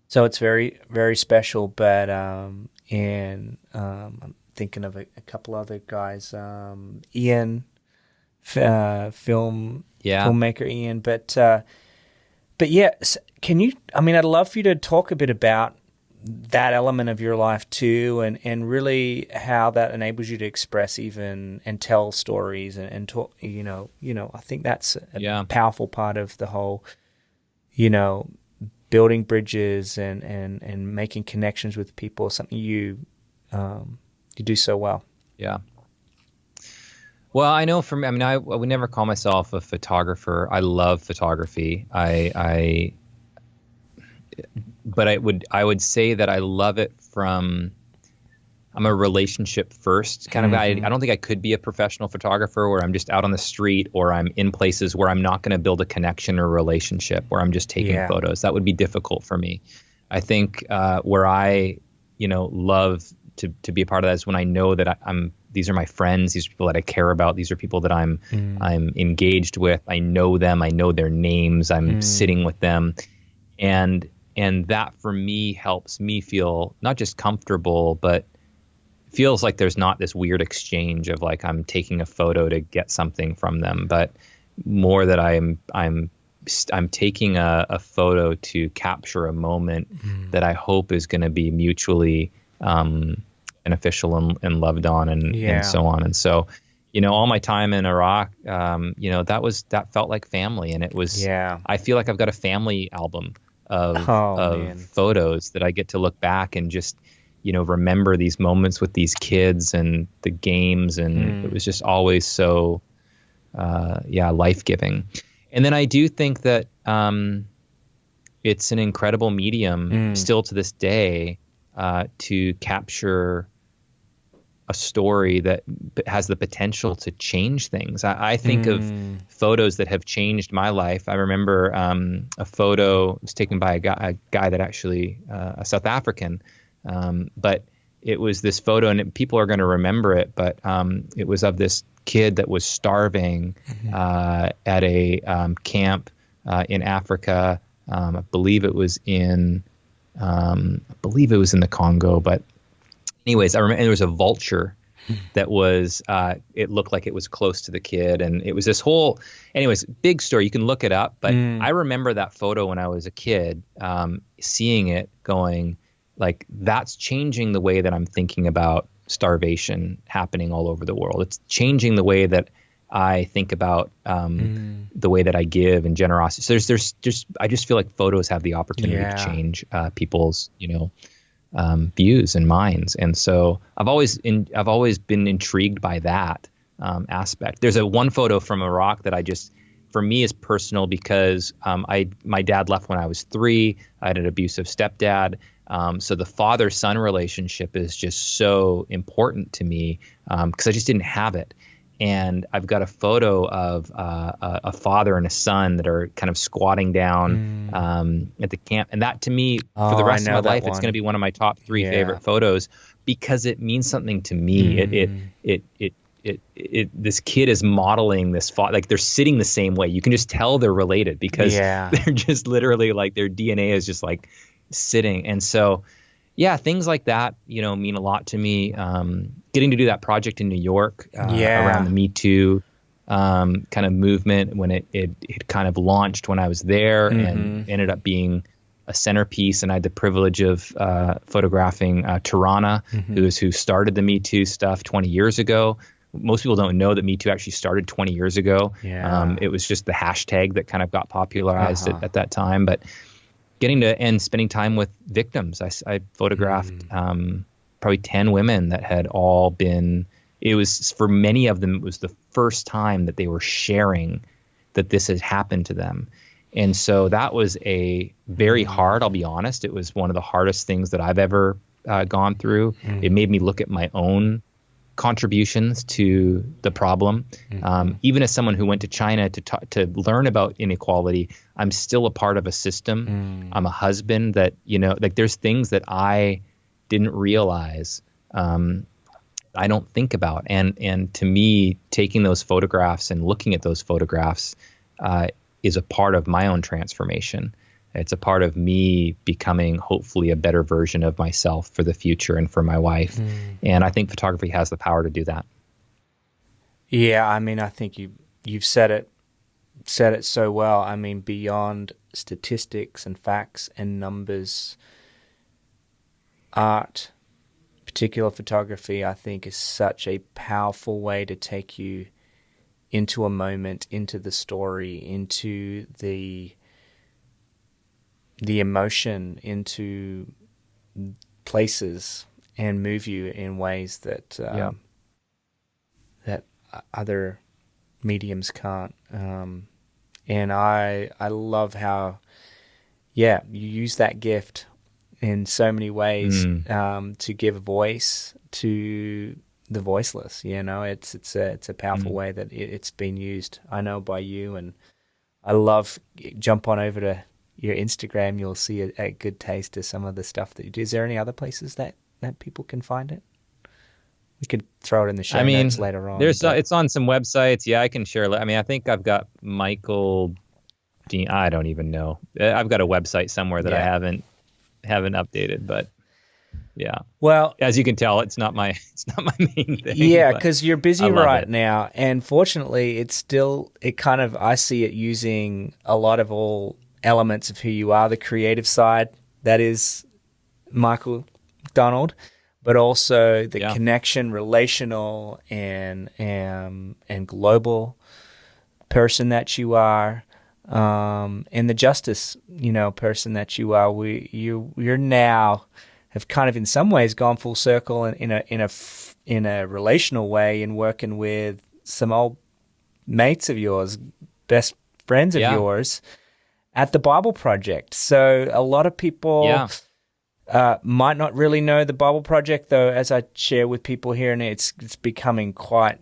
so it's very, very special. But I'm thinking of a couple other guys, Ian. Filmmaker Ian, but yeah, can you? I'd love for you to talk a bit about that element of your life too, and really how that enables you to express even and tell stories and talk. I think that's a powerful part of the whole, building bridges and making connections with people. Something you do so well. Yeah. Well, I know from, I mean, I would never call myself a photographer. I love photography. But I would say that I love it from, I'm a relationship first kind of guy. I don't think I could be a professional photographer where I'm just out on the street or I'm in places where I'm not going to build a connection or relationship, where I'm just taking photos. That would be difficult for me. I think where I, love to be a part of that is when I know that these are my friends. These are people that I care about. These are people that I'm engaged with. I know them. I know their names. I'm sitting with them, and that for me helps me feel not just comfortable, but feels like there's not this weird exchange of like I'm taking a photo to get something from them, but more that I'm taking a photo to capture a moment that I hope is going to be mutually beneficial and loved on and so on. And so, all my time in Iraq, that felt like family, and it was. I feel like I've got a family album of photos that I get to look back and just remember these moments with these kids and the games, and it was just always so life-giving. And then I do think that it's an incredible medium still to this day to capture a story that has the potential to change things. I think of photos that have changed my life. I remember a photo was taken by a guy that actually, a South African, but it was this photo, and people are going to remember it, but it was of this kid that was starving at a camp in Africa. I believe it was in the Congo, but anyways, I remember there was a vulture that was, it looked like it was close to the kid. And it was this whole, anyways, big story. You can look it up. But I remember that photo when I was a kid, seeing it going like, that's changing the way that I'm thinking about starvation happening all over the world. It's changing the way that I think about the way that I give and generosity. So there's just, I just feel like photos have the opportunity to change people's, views and minds. And so I've always been intrigued by that aspect. There's one photo from Iraq that for me is personal because my dad left when I was 3. I had an abusive stepdad. So the father-son relationship is just so important to me because I just didn't have it. And I've got a photo of a father and a son that are kind of squatting down at the camp. And that to me, for the rest of my life, it's going to be one of my top 3 favorite photos because it means something to me. This kid is modeling this like they're sitting the same way. You can just tell they're related because they're just literally like their DNA is just like sitting. And so, things like that, mean a lot to me. Getting to do that project in New York around the Me Too kind of movement when it kind of launched when I was there and ended up being a centerpiece. And I had the privilege of photographing Tirana, who started the Me Too stuff 20 years ago. Most people don't know that Me Too actually started 20 years ago. It was just the hashtag that kind of got popularized at that time. But getting to and spending time with victims. I photographed probably 10 women that had all been, it was for many of them, it was the first time that they were sharing that this had happened to them. And so that was a very hard, I'll be honest, it was one of the hardest things that I've ever gone through. It made me look at my own contributions to the problem. Even as someone who went to China to learn about inequality, I'm still a part of a system. I'm a husband that, like there's things that I didn't realize I don't think about. And to me, taking those photographs and looking at those photographs is a part of my own transformation. It's a part of me becoming hopefully a better version of myself for the future and for my wife. And I think photography has the power to do that. Yeah, I mean, I think you've said it so well. I mean, beyond statistics and facts and numbers, art, particular photography, I think is such a powerful way to take you into a moment, into the story, into the emotion, into places, and move you in ways that that other mediums can't. And I love how, you use that gift in so many ways to give voice to the voiceless. It's a powerful way that it's been used. I know by you, and I love, jump on over to your Instagram. You'll see a good taste of some of the stuff that you do. Is there any other places that people can find it? We could throw it in the show notes later on. It's on some websites. Yeah, I can share. I think I've got Michael Dean. I don't even know. I've got a website somewhere that I haven't updated, but yeah. Well, as you can tell, it's not my main thing. Yeah, because you're busy right now, and fortunately, I see it using a lot of all elements of who you are, the creative side, that is Michael McDonald, but also the connection, relational and global person that you are, and the justice, person that you are. You're now have kind of in some ways gone full circle in a relational way, in working with some old mates of yours, best friends of yours, at the Bible Project. So a lot of people might not really know the Bible Project, though, as I share with people here, and it's becoming quite,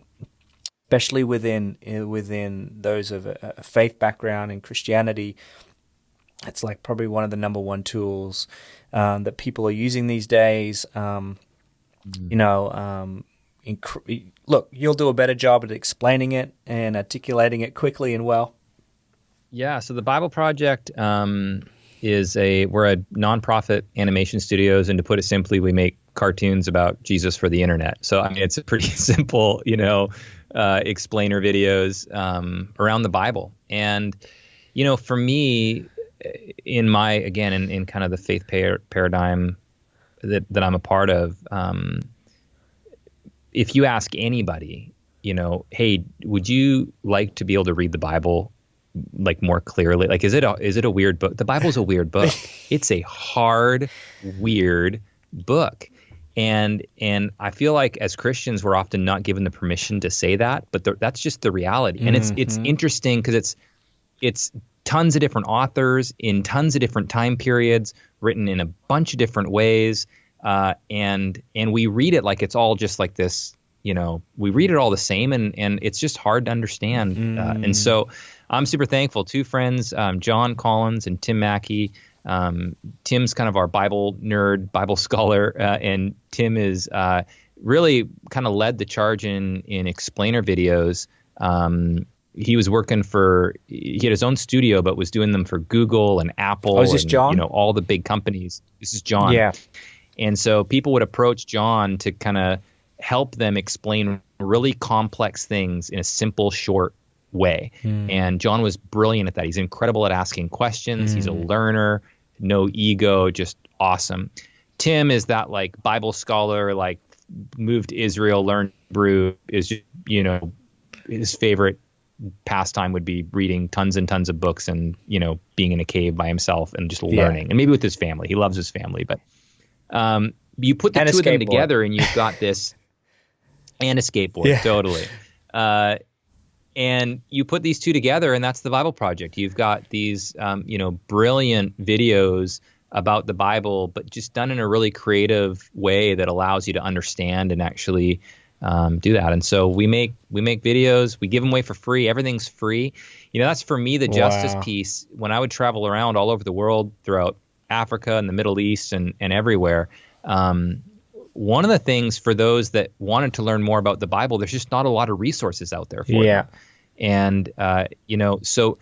especially within those of a faith background in Christianity, it's like probably one of the number one tools that people are using these days. Look, you'll do a better job at explaining it and articulating it quickly and well. Yeah, so the Bible Project we're a nonprofit animation studios, and to put it simply, we make cartoons about Jesus for the internet. So it's a pretty simple, explainer videos around the Bible. And for me, in kind of the faith paradigm that I'm a part of, if you ask anybody, hey, would you like to be able to read the Bible like more clearly? Like, is it a weird book? The Bible's a weird book. It's a hard, weird book. And I feel like as Christians, we're often not given the permission to say that, but that's just the reality. And it's interesting because it's tons of different authors in tons of different time periods, written in a bunch of different ways. And we read it like it's all just like this, we read it all the same, and it's just hard to understand. And so I'm super thankful. Two friends, John Collins and Tim Mackey. Tim's kind of our Bible nerd, Bible scholar, and Tim is really kind of led the charge in explainer videos. He was working he had his own studio, but was doing them for Google and Apple. Oh, is this John? All the big companies. This is John. Yeah. And so people would approach John to kind of help them explain really complex things in a simple, short way. And John was brilliant at that. He's incredible at asking questions. He's a learner, no ego, just awesome. Tim is that like Bible scholar, like moved to Israel, learned Hebrew, is just, his favorite pastime would be reading tons and tons of books and, being in a cave by himself and just learning. And maybe with his family. He loves his family, but you put the two of them together and you've got this, and a skateboard, totally. And you put these two together, and that's the Bible Project. You've got these, brilliant videos about the Bible, but just done in a really creative way that allows you to understand and actually do that. And so we make videos, we give them away for free. Everything's free. That's for me the justice piece. When I would travel around all over the world, throughout Africa and the Middle East and everywhere, one of the things for those that wanted to learn more about the Bible, there's just not a lot of resources out there for them. And, so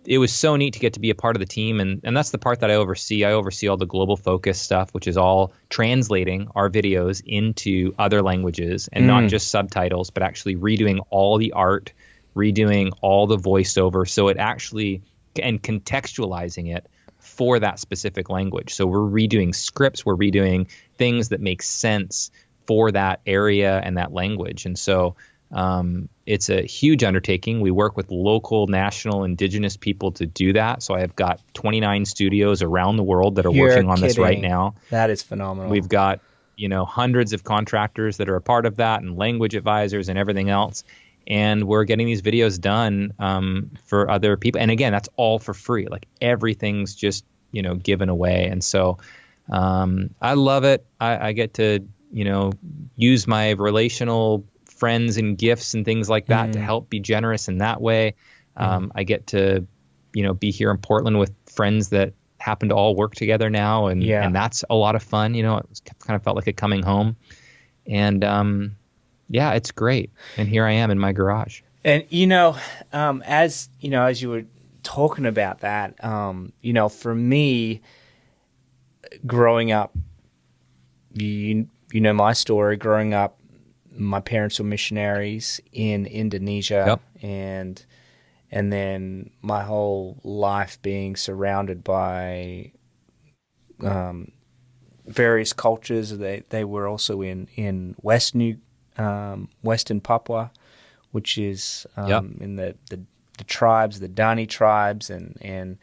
it was so neat to get to be a part of the team. And that's the part that I oversee. I oversee all the global focus stuff, which is all translating our videos into other languages, and not just subtitles, but actually redoing all the art, redoing all the voiceover. So it actually, and contextualizing it for that specific language. So we're redoing scripts, we're redoing things that make sense for that area and that language. And so it's a huge undertaking. We work with local, national, indigenous people to do that. So I've got 29 studios around the world that are working on this right now. That is phenomenal. We've got, hundreds of contractors that are a part of that, and language advisors and everything else. and we're getting these videos done for other people. And again, that's all for free. Like everything's just, given away. And so I love it. I get to, use my relational friends and gifts and things like that to help be generous in that way. I get to, be here in Portland with friends that happen to all work together now. And that's a lot of fun. It kind of felt like a coming home. And it's great. And here I am in my garage. And, as you were talking about that, for me, growing up, you know my story. Growing up, my parents were missionaries in Indonesia, and then my whole life being surrounded by various cultures. They were also in Western Papua, which is in the tribes, the Dani tribes, and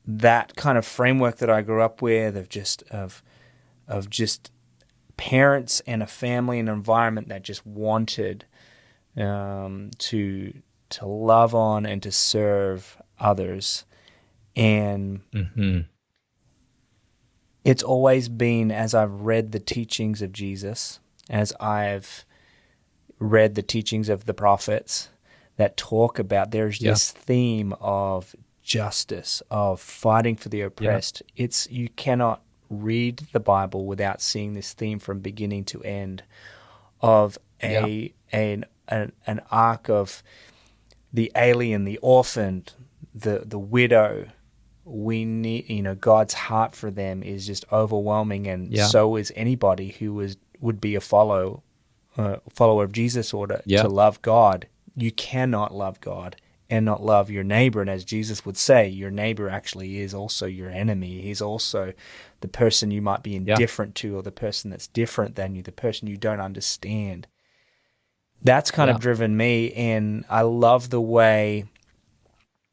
that kind of framework that I grew up with of just parents and a family and environment that just wanted to love on and to serve others. And it's always been, as I've read the teachings of Jesus, as I've read the teachings of the prophets that talk about, there's this theme of justice, of fighting for the oppressed. You cannot read the Bible without seeing this theme from beginning to end of an arc of the alien, the orphan, the widow. We need, God's heart for them is just overwhelming, and so is anybody who would be a follower of Jesus or to love God. You cannot love God and not love your neighbor. And as Jesus would say, your neighbor actually is also your enemy. He's also the person you might be indifferent to, or the person that's different than you, the person you don't understand. That's kind of driven me, and I love the way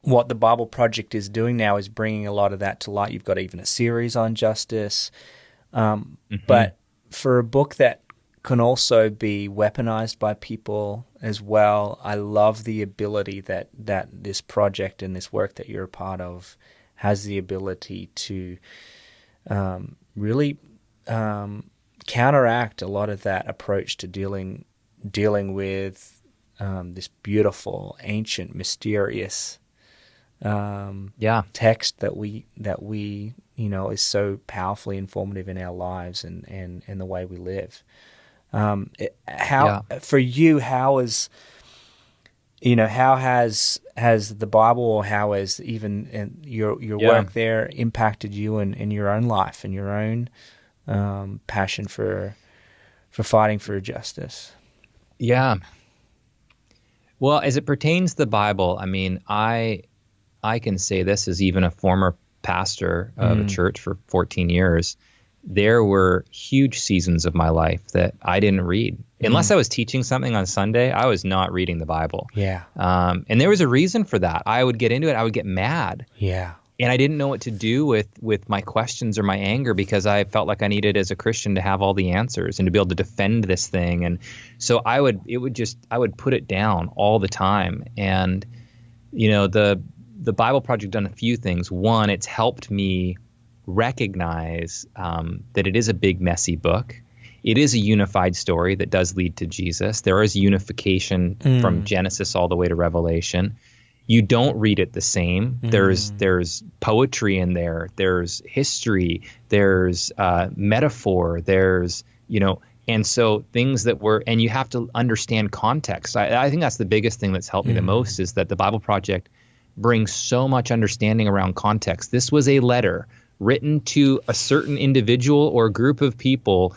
what the Bible Project is doing now is bringing a lot of that to light. You've got even a series on justice. But for a book that can also be weaponized by people as well, I love the ability that this project and this work that you're a part of has the ability to really counteract a lot of that approach to dealing with this beautiful, ancient, mysterious text that we is so powerfully informative in our lives and the way we live. For you, how has the Bible, or how has even your work there impacted you in your own life and your own passion for fighting for justice? Yeah. Well, as it pertains to the Bible, I mean, I can say this as even a former pastor of a church for 14 years. There were huge seasons of my life that I didn't read. Unless I was teaching something on Sunday, I was not reading the Bible. Yeah. And there was a reason for that. I would get into it. I would get mad. Yeah. And I didn't know what to do with my questions or my anger, because I felt like I needed, as a Christian, to have all the answers and to be able to defend this thing. And so I would put it down all the time. And, the Bible Project done a few things. One, it's helped me recognize that it is a big, messy book. It is a unified story that does lead to Jesus. There is unification from Genesis all the way to Revelation. You don't read it the same. There's poetry in there. There's history. There's metaphor. There's, and so things that and you have to understand context. I think that's the biggest thing that's helped me the most, is that the Bible Project brings so much understanding around context. This was a letter written to a certain individual or group of people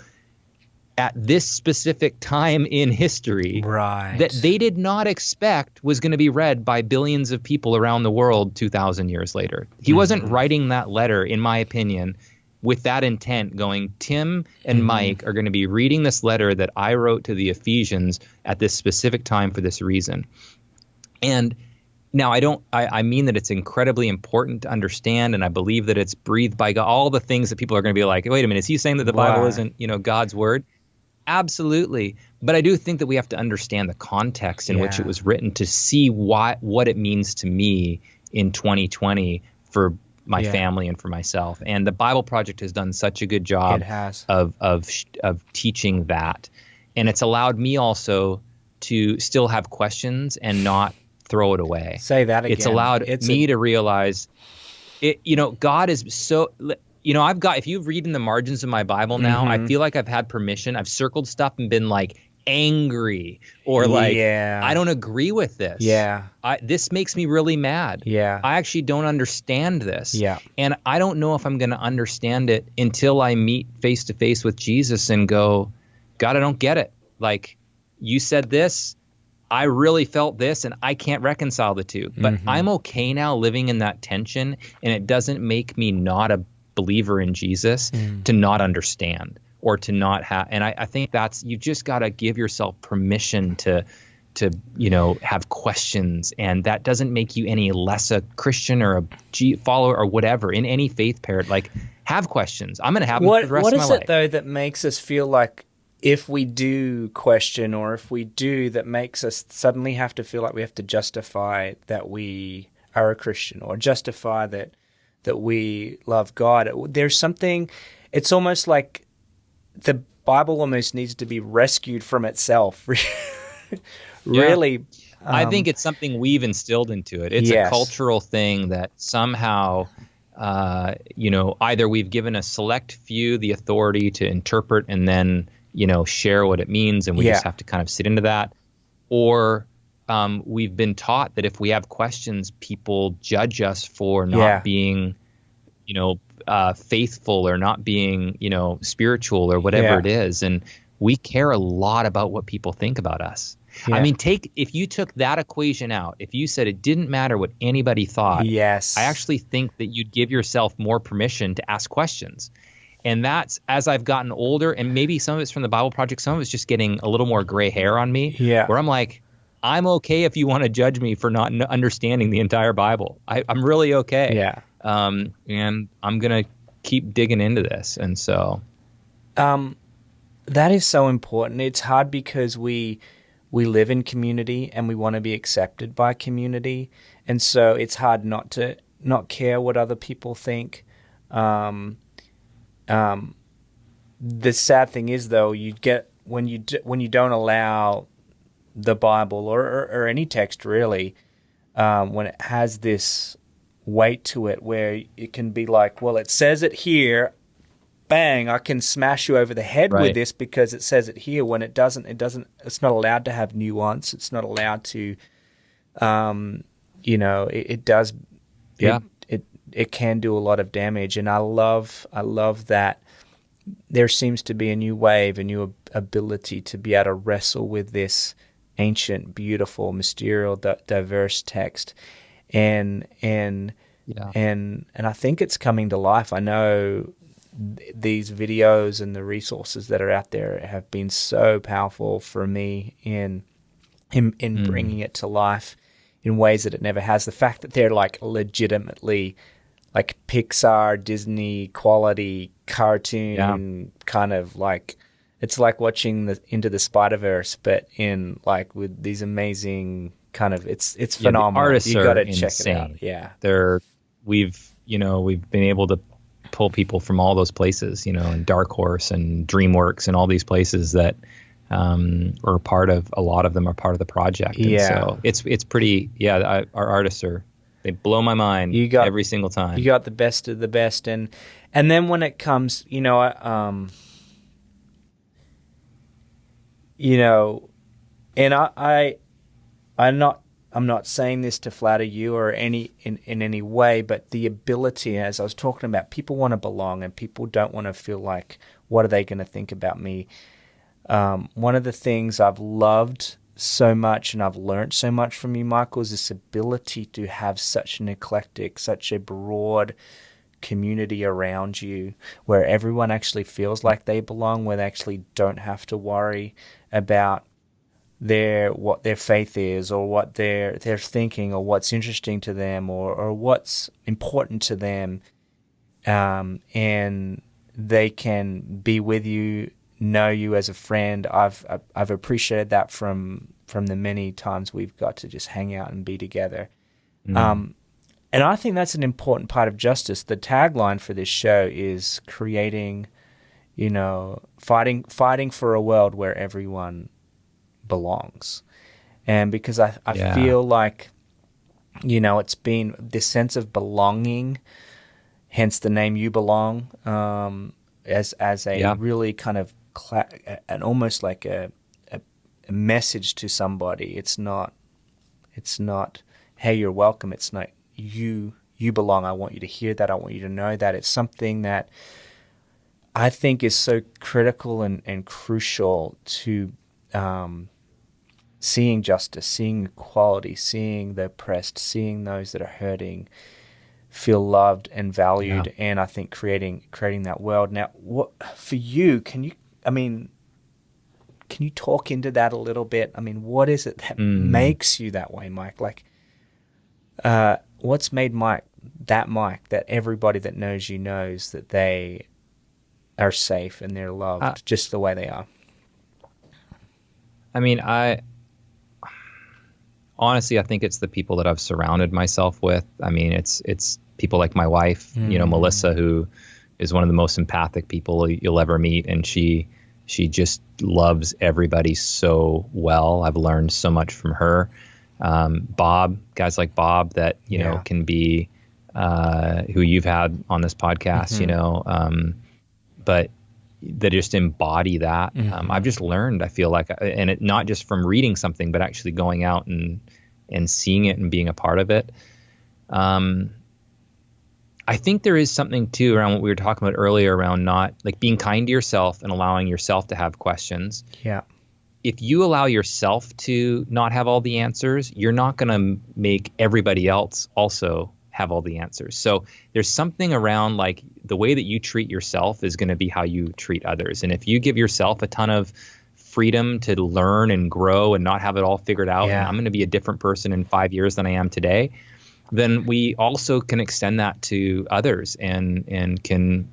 at this specific time in history, that they did not expect was going to be read by billions of people around the world 2,000 years later. He wasn't writing that letter, in my opinion, with that intent, going, Tim and Mike are going to be reading this letter that I wrote to the Ephesians at this specific time for this reason. And now, I mean that it's incredibly important to understand, and I believe that it's breathed by God. All the things that people are going to be like, wait a minute, is he saying that the Bible isn't, God's word? Absolutely. But I do think that we have to understand the context in which it was written to see what it means to me in 2020 for my family and for myself. And the Bible Project has done such a good job of teaching that. And it's allowed me also to still have questions and not throw it away. Say that again. It's allowed me to realize it, God is so, if you read in the margins of my Bible now, I feel like I've had permission. I've circled stuff and been like angry or like, I don't agree with this. This makes me really mad. I actually don't understand this. And I don't know if I'm going to understand it until I meet face to face with Jesus and go, God, I don't get it. Like, you said this, I really felt this, and I can't reconcile the two. But I'm okay now living in that tension, and it doesn't make me not a believer in Jesus to not understand or to not have. And I think you just got to give yourself permission to have questions, and that doesn't make you any less a Christian or a follower or whatever in any faith parent. Like, have questions. I'm going to have them for the rest of my life. What is it though that makes us feel like, if we do question, or if we do, that makes us suddenly have to feel like we have to justify that we are a Christian, or justify that we love God? There's something, it's almost like the Bible almost needs to be rescued from itself. Really. I think it's something we've instilled into it. It's a cultural thing that somehow, either we've given a select few the authority to interpret and then share what it means, and we just have to kind of sit into that. Or we've been taught that if we have questions, people judge us for not being, faithful, or not being, spiritual, or whatever it is. And we care a lot about what people think about us. I mean, if you took that equation out, if you said it didn't matter what anybody thought, I actually think that you'd give yourself more permission to ask questions. And that's, as I've gotten older, and maybe some of it's from the Bible Project, some of it's just getting a little more gray hair on me, where I'm like, I'm okay if you want to judge me for not understanding the entire Bible. I'm really okay. And I'm going to keep digging into this. And so. That is so important. It's hard because we live in community and we want to be accepted by community. And so it's hard not care what other people think. The sad thing is, though, you get when you don't allow the Bible or any text really, when it has this weight to it, where it can be like, well, it says it here, bang, I can smash you over the head with this because it says it here. When it doesn't. It's not allowed to have nuance. It's not allowed to. It does. It can do a lot of damage, and I love that there seems to be a new wave, a new ability to be able to wrestle with this ancient, beautiful, mysterious, diverse text, and I think it's coming to life. I know these videos and the resources that are out there have been so powerful for me in bringing it to life in ways that it never has. The fact that they're like legitimately like Pixar, Disney quality cartoon kind of like, it's like watching Into the Spider-Verse, but in like with these amazing kind of, it's phenomenal. The artists you got to check it out. Yeah. We've been able to pull people from all those places, and Dark Horse and DreamWorks and all these places that are part of, a lot of them are part of the project. And so it's pretty, our artists they blow my mind every single time. You got the best of the best. And then when it comes, and I'm not saying this to flatter you or in any way, but the ability, as I was talking about, people want to belong and people don't want to feel like, what are they going to think about me? One of the things I've loved so much and I've learned so much from you, Michael, is this ability to have such an eclectic, such a broad community around you where everyone actually feels like they belong, where they actually don't have to worry about what their faith is, or what they're thinking, or what's interesting to them, or what's important to them, and they can be with you know you as a friend. I've appreciated that from the many times we've got to just hang out and be together. And I think that's an important part of justice. The tagline for this show is creating, fighting for a world where everyone belongs. And because I feel like, it's been this sense of belonging, hence the name You Belong, as a really kind of and almost like a message to somebody. It's not, hey, you're welcome. It's not, you belong. I want you to hear that. I want you to know that. It's something that I think is so critical and crucial to seeing justice, seeing equality, seeing the oppressed, seeing those that are hurting feel loved and valued, and I think creating that world. Now, what for you? Can you talk into that a little bit? I mean, what is it that makes you that way, Mike? Like, what's made Mike that everybody that knows you knows that they are safe and they're loved just the way they are? I mean, honestly, I think it's the people that I've surrounded myself with. I mean, it's people like my wife, Melissa, who is one of the most empathic people you'll ever meet, and she just loves everybody so well. I've learned so much from her. Bob, guys like Bob that can be who you've had on this podcast, but that just embody that. I've just learned, I feel like, and it not just from reading something, but actually going out and seeing it and being a part of it. I think there is something too around what we were talking about earlier around not like being kind to yourself and allowing yourself to have questions. Yeah. If you allow yourself to not have all the answers, you're not going to make everybody else also have all the answers. So there's something around like the way that you treat yourself is going to be how you treat others. And if you give yourself a ton of freedom to learn and grow and not have it all figured out, and I'm going to be a different person in 5 years than I am today, then we also can extend that to others and can,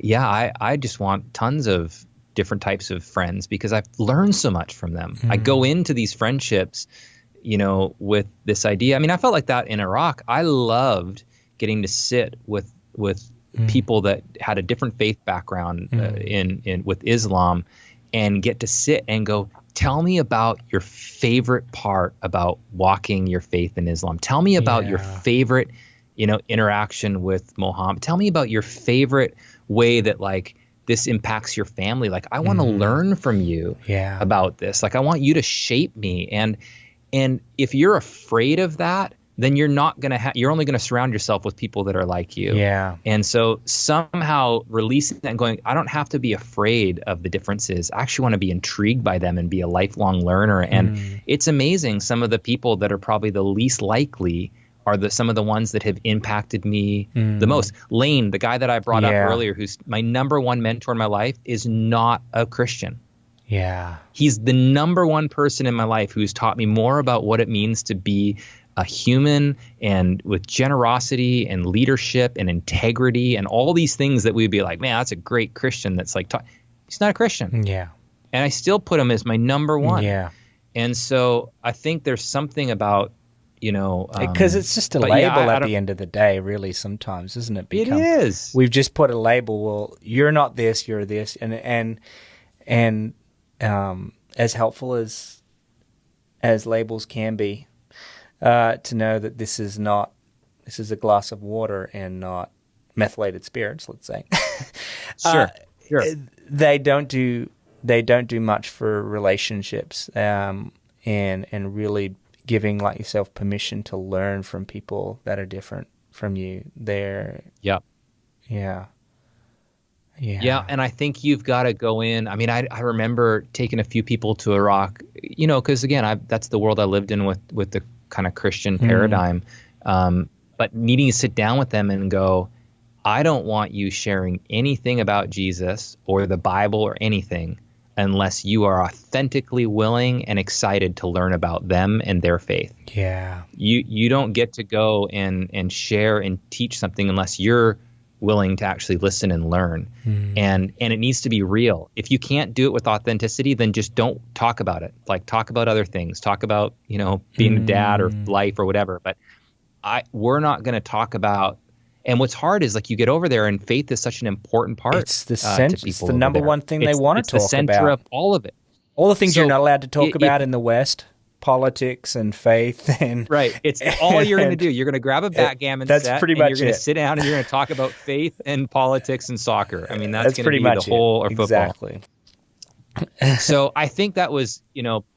I just want tons of different types of friends because I've learned so much from them. I go into these friendships, with this idea. I mean, I felt like that in Iraq. I loved getting to sit with people that had a different faith background with Islam and get to sit and go, tell me about your favorite part about walking your faith in Islam. Tell me about your favorite, interaction with Muhammad. Tell me about your favorite way that like this impacts your family. Like I want to learn from you about this. Like I want you to shape me. And if you're afraid of that, then you're not going to you're only going to surround yourself with people that are like you. Yeah. And so somehow releasing that and going, I don't have to be afraid of the differences. I actually want to be intrigued by them and be a lifelong learner. And it's amazing. Some of the people that are probably the least likely are some of the ones that have impacted me the most. Lane, the guy that I brought up earlier, who's my number one mentor in my life, is not a Christian. Yeah. He's the number one person in my life who's taught me more about what it means to be a human and with generosity and leadership and integrity and all these things that we'd be like, man, that's a great Christian. That's like, he's not a Christian. Yeah. And I still put him as my number one. Yeah. And so I think there's something about, because it's just a label at the end of the day, really, sometimes, isn't it? It is. We've just put a label. Well, you're not this, you're this. And as helpful as labels can be, to know that this is a glass of water and not methylated spirits, let's say. Sure. They don't do much for relationships, and really giving like yourself permission to learn from people that are different from you. Yeah. And I think you've got to go in. I mean, I remember taking a few people to Iraq, because again, that's the world I lived in with the kind of Christian paradigm. But needing to sit down with them and go, I don't want you sharing anything about Jesus or the Bible or anything unless you are authentically willing and excited to learn about them and their faith. Yeah. You don't get to go and share and teach something unless you're willing to actually listen and learn. And it needs to be real. If you can't do it with authenticity, then just don't talk about it. Like, talk about other things, talk about, being a dad or life or whatever. But we're not going to talk about. And what's hard is, like, you get over there and faith is such an important part. It's the number one thing they want to talk about. It's the center of all of it. All the things you're not allowed to talk about in the West. Politics and faith and right. It's all you're going to do. You're going to grab a backgammon that's set, pretty and much you're going to it. sit down and you're going to talk about faith and politics and soccer. I mean, that's going to pretty be much the whole or football. Exactly. So I think that was,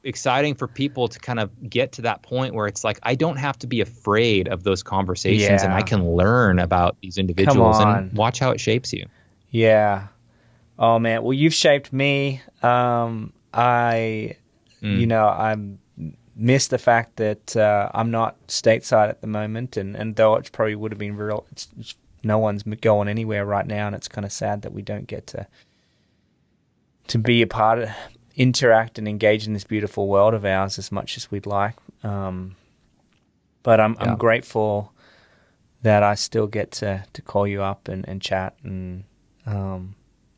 exciting for people to kind of get to that point where it's like, I don't have to be afraid of those conversations, and I can learn about these individuals and watch how it shapes you. Yeah. Oh man. Well, you've shaped me. I miss the fact that I'm not stateside at the moment, and though it probably would have been real, no one's going anywhere right now, and it's kind of sad that we don't get to be a part of, interact and engage in this beautiful world of ours as much as we'd like. But I'm grateful that I still get to call you up and chat and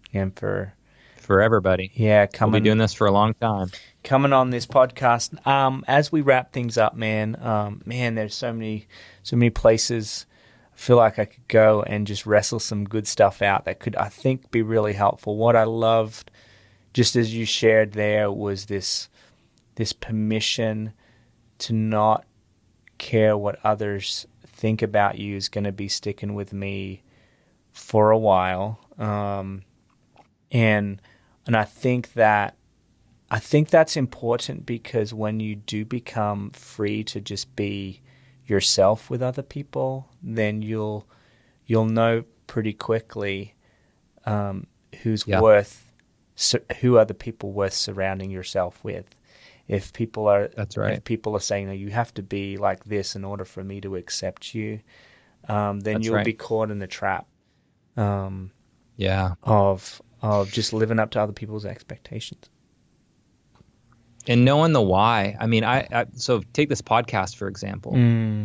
for everybody. Yeah, we'll be doing this for a long time. Coming on this podcast, as we wrap things up, man, there's so many places I feel like I could go and just wrestle some good stuff out that could, I think, be really helpful. What I loved, just as you shared there, was this permission to not care what others think about you is going to be sticking with me for a while, and I think that's important, because when you do become free to just be yourself with other people, then you'll know pretty quickly who are the people worth surrounding yourself with. If people are saying, "No, you have to be like this in order for me to accept you," then you'll be caught in the trap. Of just living up to other people's expectations. And knowing the why. I mean, so take this podcast, for example.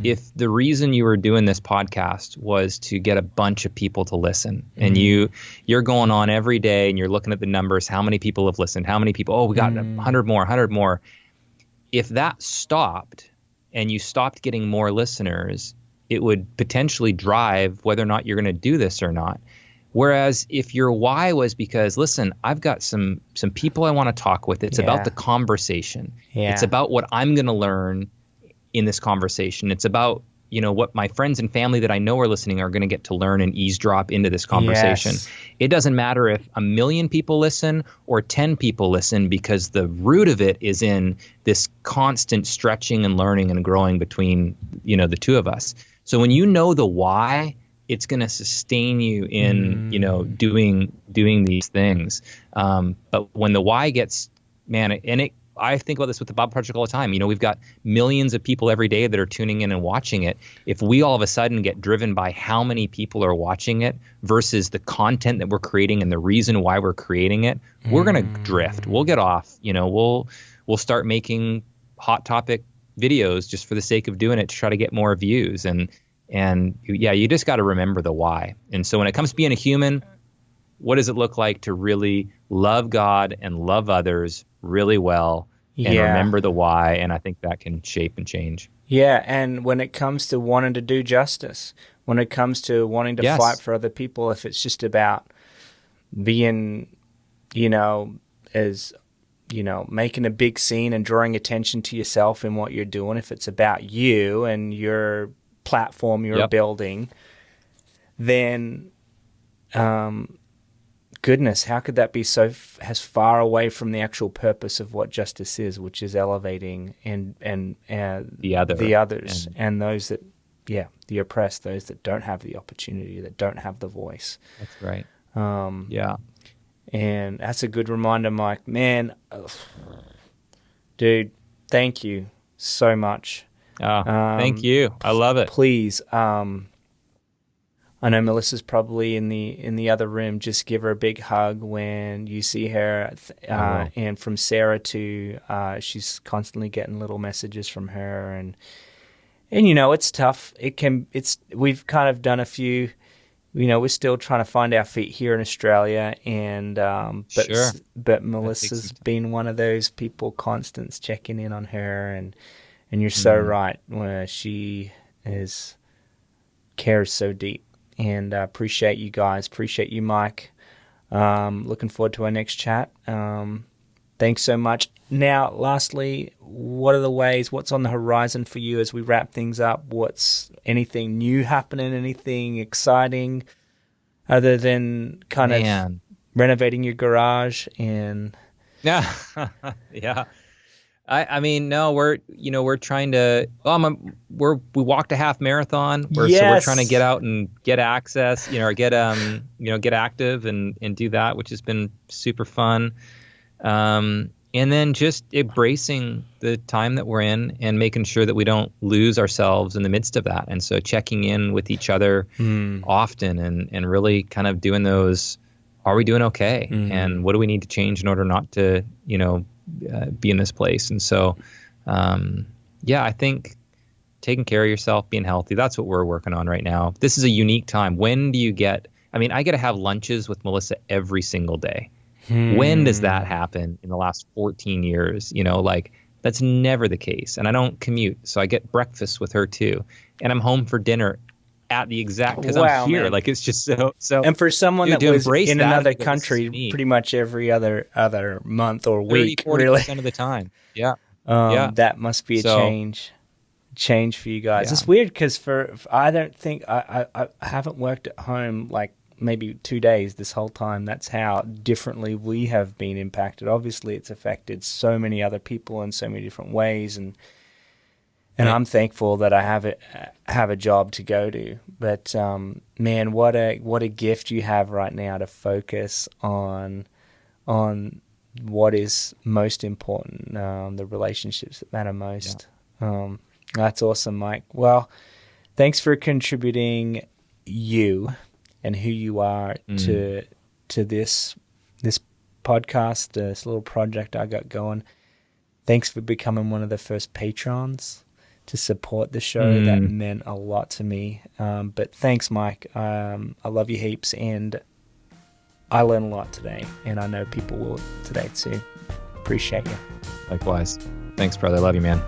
If the reason you were doing this podcast was to get a bunch of people to listen, and you're going on every day and you're looking at the numbers, how many people have listened, how many people, we got 100 more. If that stopped and you stopped getting more listeners, it would potentially drive whether or not you're going to do this or not. Whereas if your why was because, listen, I've got some people I want to talk with. It's about the conversation. Yeah. It's about what I'm going to learn in this conversation. It's about, what my friends and family that I know are listening are going to get to learn and eavesdrop into this conversation. Yes. It doesn't matter if 1 million people listen or 10 people listen, because the root of it is in this constant stretching and learning and growing between, the two of us. So when you know the why, it's going to sustain you in, doing these things. But when the why gets, I think about this with the Bob Project all the time. We've got millions of people every day that are tuning in and watching it. If we all of a sudden get driven by how many people are watching it versus the content that we're creating and the reason why we're creating it, we're going to drift. We'll get off. We'll start making hot topic videos just for the sake of doing it to try to get more views. And you just got to remember the why. And so when it comes to being a human, what does it look like to really love God and love others really well and remember the why? And I think that can shape and change. Yeah, and when it comes to wanting to do justice, when it comes to wanting to fight for other people, if it's just about being, making a big scene and drawing attention to yourself in what you're doing, if it's about you and your platform you're building, then goodness, how could that be so as far away from the actual purpose of what justice is, which is elevating and the others and those that the oppressed, those that don't have the opportunity, that don't have the voice. That's right. And that's a good reminder, Mike. Man, dude, thank you so much. Thank you. I love it. Please, I know Melissa's probably in the other room. Just give her a big hug when you see her. And from Sarah too, she's constantly getting little messages from her, and it's tough. We've kind of done a few we're still trying to find our feet here in Australia, and Sure. but Melissa's been one of those people constants checking in on her, and you're so right, where she cares so deep, and appreciate you guys, appreciate you, Mike. Looking forward to our next chat. Thanks so much. Now, lastly, what's on the horizon for you as we wrap things up? What's anything new happening, anything exciting other than kind of renovating your garage and... Yeah. Yeah. I mean, no, we're trying to, we walked a half marathon. So we're trying to get out and get access, or get active and do that, which has been super fun. And then just embracing the time that we're in and making sure that we don't lose ourselves in the midst of that. And so checking in with each other often and really kind of doing those, are we doing okay? And what do we need to change in order not to, be in this place? And so, I think taking care of yourself, being healthy, that's what we're working on right now. This is a unique time. When do you I get to have lunches with Melissa every single day. When does that happen in the last 14 years? That's never the case. And I don't commute, so I get breakfast with her too. And I'm home for dinner at the exact, because I'm here. Man. It's just so. And for someone that was in another country pretty much every other month or week, 40% really, of the time. Yeah. That must be a change for you guys. It's weird because I don't think I haven't worked at home maybe 2 days this whole time. That's how differently we have been impacted. Obviously, it's affected so many other people in so many different ways, and I'm thankful that I have a job to go to. But man, what a gift you have right now to focus on what is most important, the relationships that matter most. That's awesome, Mike. Well, thanks for contributing you and who you are to this podcast, this little project I got going. Thanks for becoming one of the first patrons to support the show. That meant a lot to me. But thanks, Mike. I love you heaps, and I learned a lot today, and I know people will today too. Appreciate you. Likewise. Thanks, brother. Love you, man.